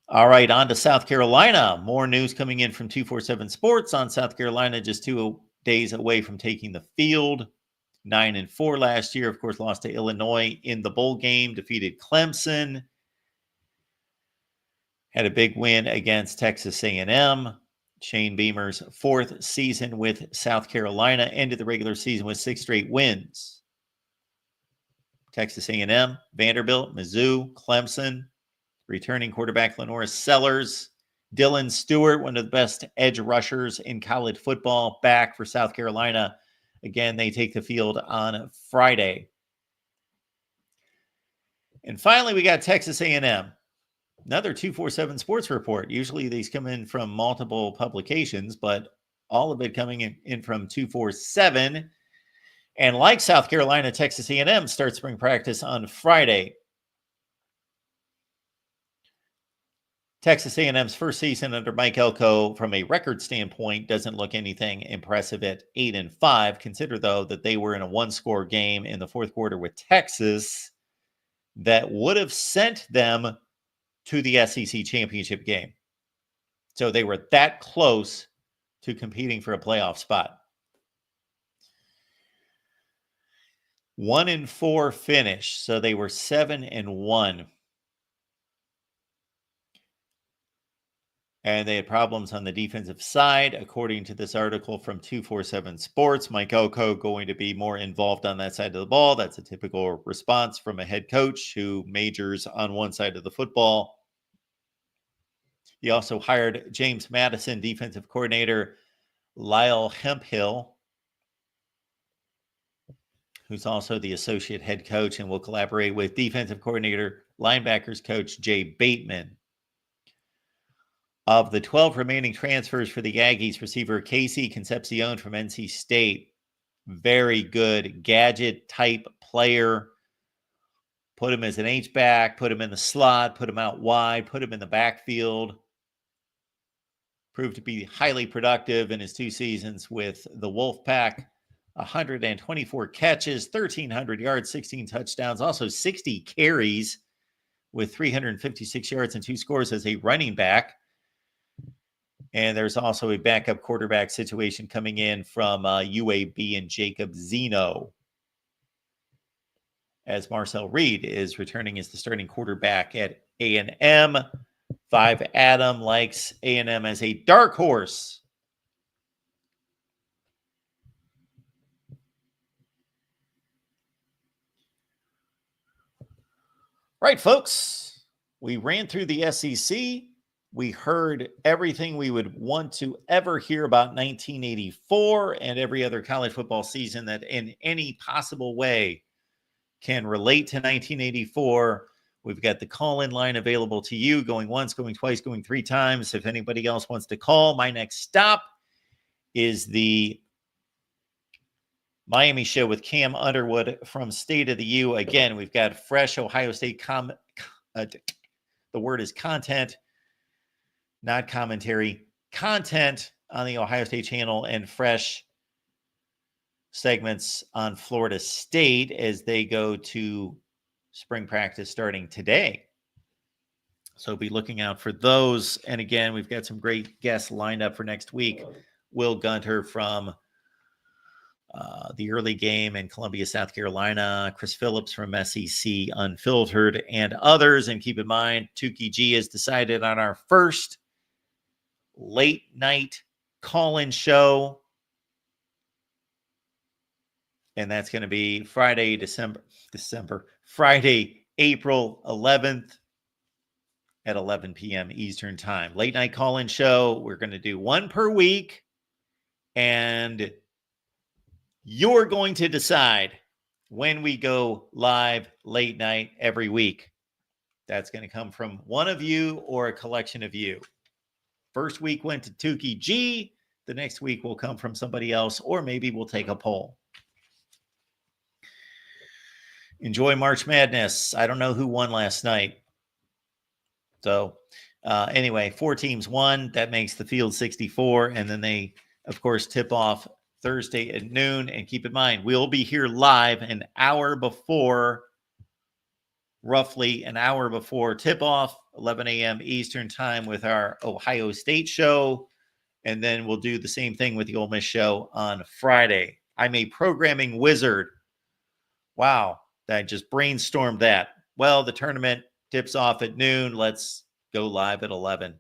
Speaker 1: All right, on to South Carolina. More news coming in from 247 Sports on South Carolina, just 2 days away from taking the field. 9-4 last year. Of course, lost to Illinois in the bowl game, defeated Clemson. Had a big win against Texas A&M. Shane Beamer's 4th season with South Carolina, ended the regular season with 6 straight wins. Texas A&M, Vanderbilt, Mizzou, Clemson, returning quarterback Lenora Sellers, Dylan Stewart, one of the best edge rushers in college football, back for South Carolina. Again, they take the field on Friday. And finally, we got Texas A&M. Another 247 Sports Report. Usually these come in from multiple publications, but all of it coming in from 247. And like South Carolina, Texas A&M starts spring practice on Friday. Texas A&M's first season under Mike Elko, from a record standpoint, doesn't look anything impressive at 8-5. Consider, though, that they were in a one-score game in the fourth quarter with Texas that would have sent them to the SEC championship game. So they were that close to competing for a playoff spot. 1-4 finish, so they were 7-1. And they had problems on the defensive side, according to this article from 247 Sports. Mike Elko going to be more involved on that side of the ball. That's a typical response from a head coach who majors on one side of the football. He also hired James Madison, defensive coordinator Lyle Hemphill, who's also the associate head coach and will collaborate with defensive coordinator linebackers coach Jay Bateman. Of the 12 remaining transfers for the Aggies, receiver Casey Concepcion from NC State, very good gadget-type player. Put him as an H-back, put him in the slot, put him out wide, put him in the backfield. Proved to be highly productive in his 2 seasons with the Wolfpack. 124 catches, 1,300 yards, 16 touchdowns, also 60 carries with 356 yards and 2 scores as a running back. And there's also a backup quarterback situation coming in from UAB and Jacob Zeno, as Marcel Reed is returning as the starting quarterback at A&M. 5 Adam likes A&M as a dark horse. Right, folks, we ran through the SEC. We heard everything we would want to ever hear about 1984 and every other college football season that in any possible way can relate to 1984. We've got the call-in line available to you, going once, going twice, going 3 times. If anybody else wants to call, my next stop is the Miami show with Cam Underwood from State of the U. Again, we've got fresh Ohio State the word is content, not commentary, content on the Ohio State channel, and fresh segments on Florida State as they go to spring practice starting today. So be looking out for those. And again, we've got some great guests lined up for next week. Will Gunter from the early game in Columbia, South Carolina, Chris Phillips from SEC Unfiltered, and others. And keep in mind, Tukey G has decided on our first late night call-in show. And that's going to be Friday, Friday, April 11th at 11 p.m. Eastern time. Late night call-in show. We're going to do 1 per week. And you're going to decide when we go live late night every week. That's going to come from one of you or a collection of you. First week went to Tukey G. The next week will come from somebody else, or maybe we'll take a poll. Enjoy March Madness. I don't know who won last night. So anyway, 4 teams won. That makes the field 64. And then they, of course, tip off Thursday at noon. And keep in mind, we'll be here live an hour before, roughly an hour before tip-off, 11 a.m. Eastern time with our Ohio State show. And then we'll do the same thing with the Ole Miss show on Friday. I'm a programming wizard. Wow. I just brainstormed that. Well, the tournament tips off at noon. Let's go live at 11.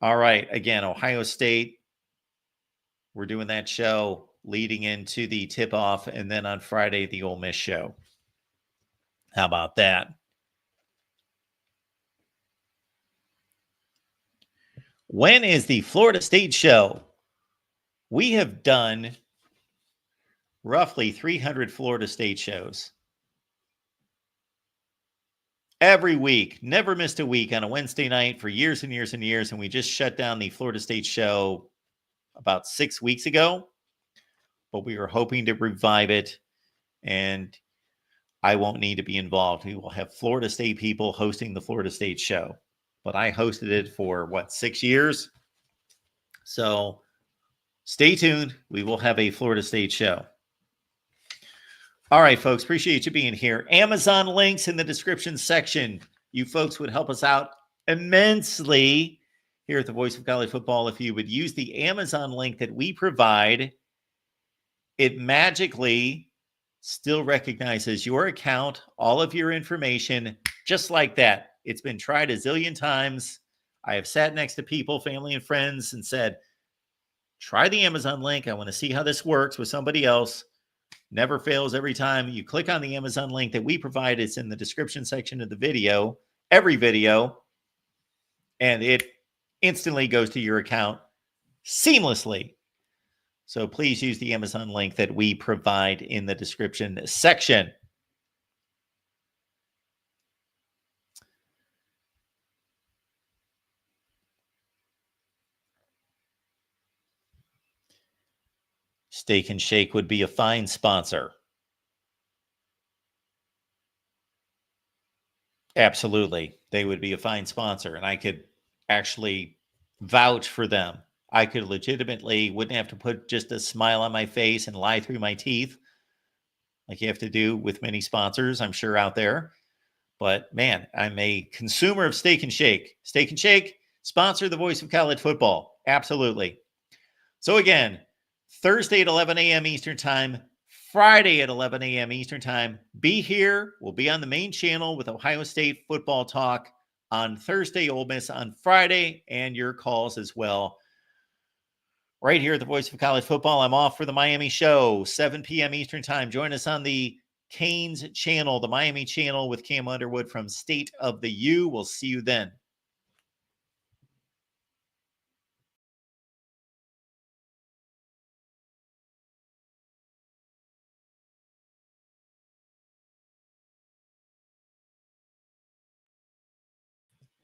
Speaker 1: All right. Again, Ohio State. We're doing that show leading into the tip-off, and then on Friday, the Ole Miss show. How about that? When is the Florida State show? We have done roughly 300 Florida State shows. Every week, never missed a week on a Wednesday night for years and years and years, and we just shut down the Florida State show about 6 weeks ago, but we were hoping to revive it, and I won't need to be involved. We will have Florida State people hosting the Florida State show, but I hosted it for 6 years? So stay tuned. We will have a Florida State show. All right, folks, appreciate you being here. Amazon links in the description section. You folks would help us out immensely here at the Voice of College Football if you would use the Amazon link that we provide. It magically still recognizes your account, all of your information, just like that. It's been tried a zillion times. I have sat next to people, family and friends, and said, try the Amazon link. I want to see how this works with somebody else. Never fails every time. You click on the Amazon link that we provide. It's in the description section of the video, every video, and it instantly goes to your account seamlessly. So please use the Amazon link that we provide in the description section. Steak and Shake would be a fine sponsor. Absolutely. They would be a fine sponsor, and I could actually vouch for them. I could legitimately wouldn't have to put just a smile on my face and lie through my teeth like you have to do with many sponsors, I'm sure, out there. But man, I'm a consumer of Steak and Shake. Steak and Shake, sponsor the Voice of College Football. Absolutely. So again, Thursday at 11 a.m. Eastern Time, Friday at 11 a.m. Eastern Time. Be here. We'll be on the main channel with Ohio State football talk on Thursday, Ole Miss on Friday, and your calls as well. Right here at the Voice of College Football. I'm off for the Miami show, 7 p.m. Eastern Time. Join us on the Canes channel, the Miami channel with Cam Underwood from State of the U. We'll see you then.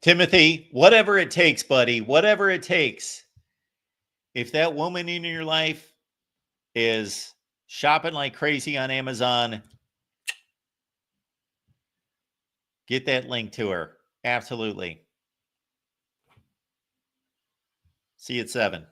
Speaker 1: Timothy, whatever it takes, buddy, whatever it takes. If that woman in your life is shopping like crazy on Amazon, get that link to her. Absolutely. See you at 7.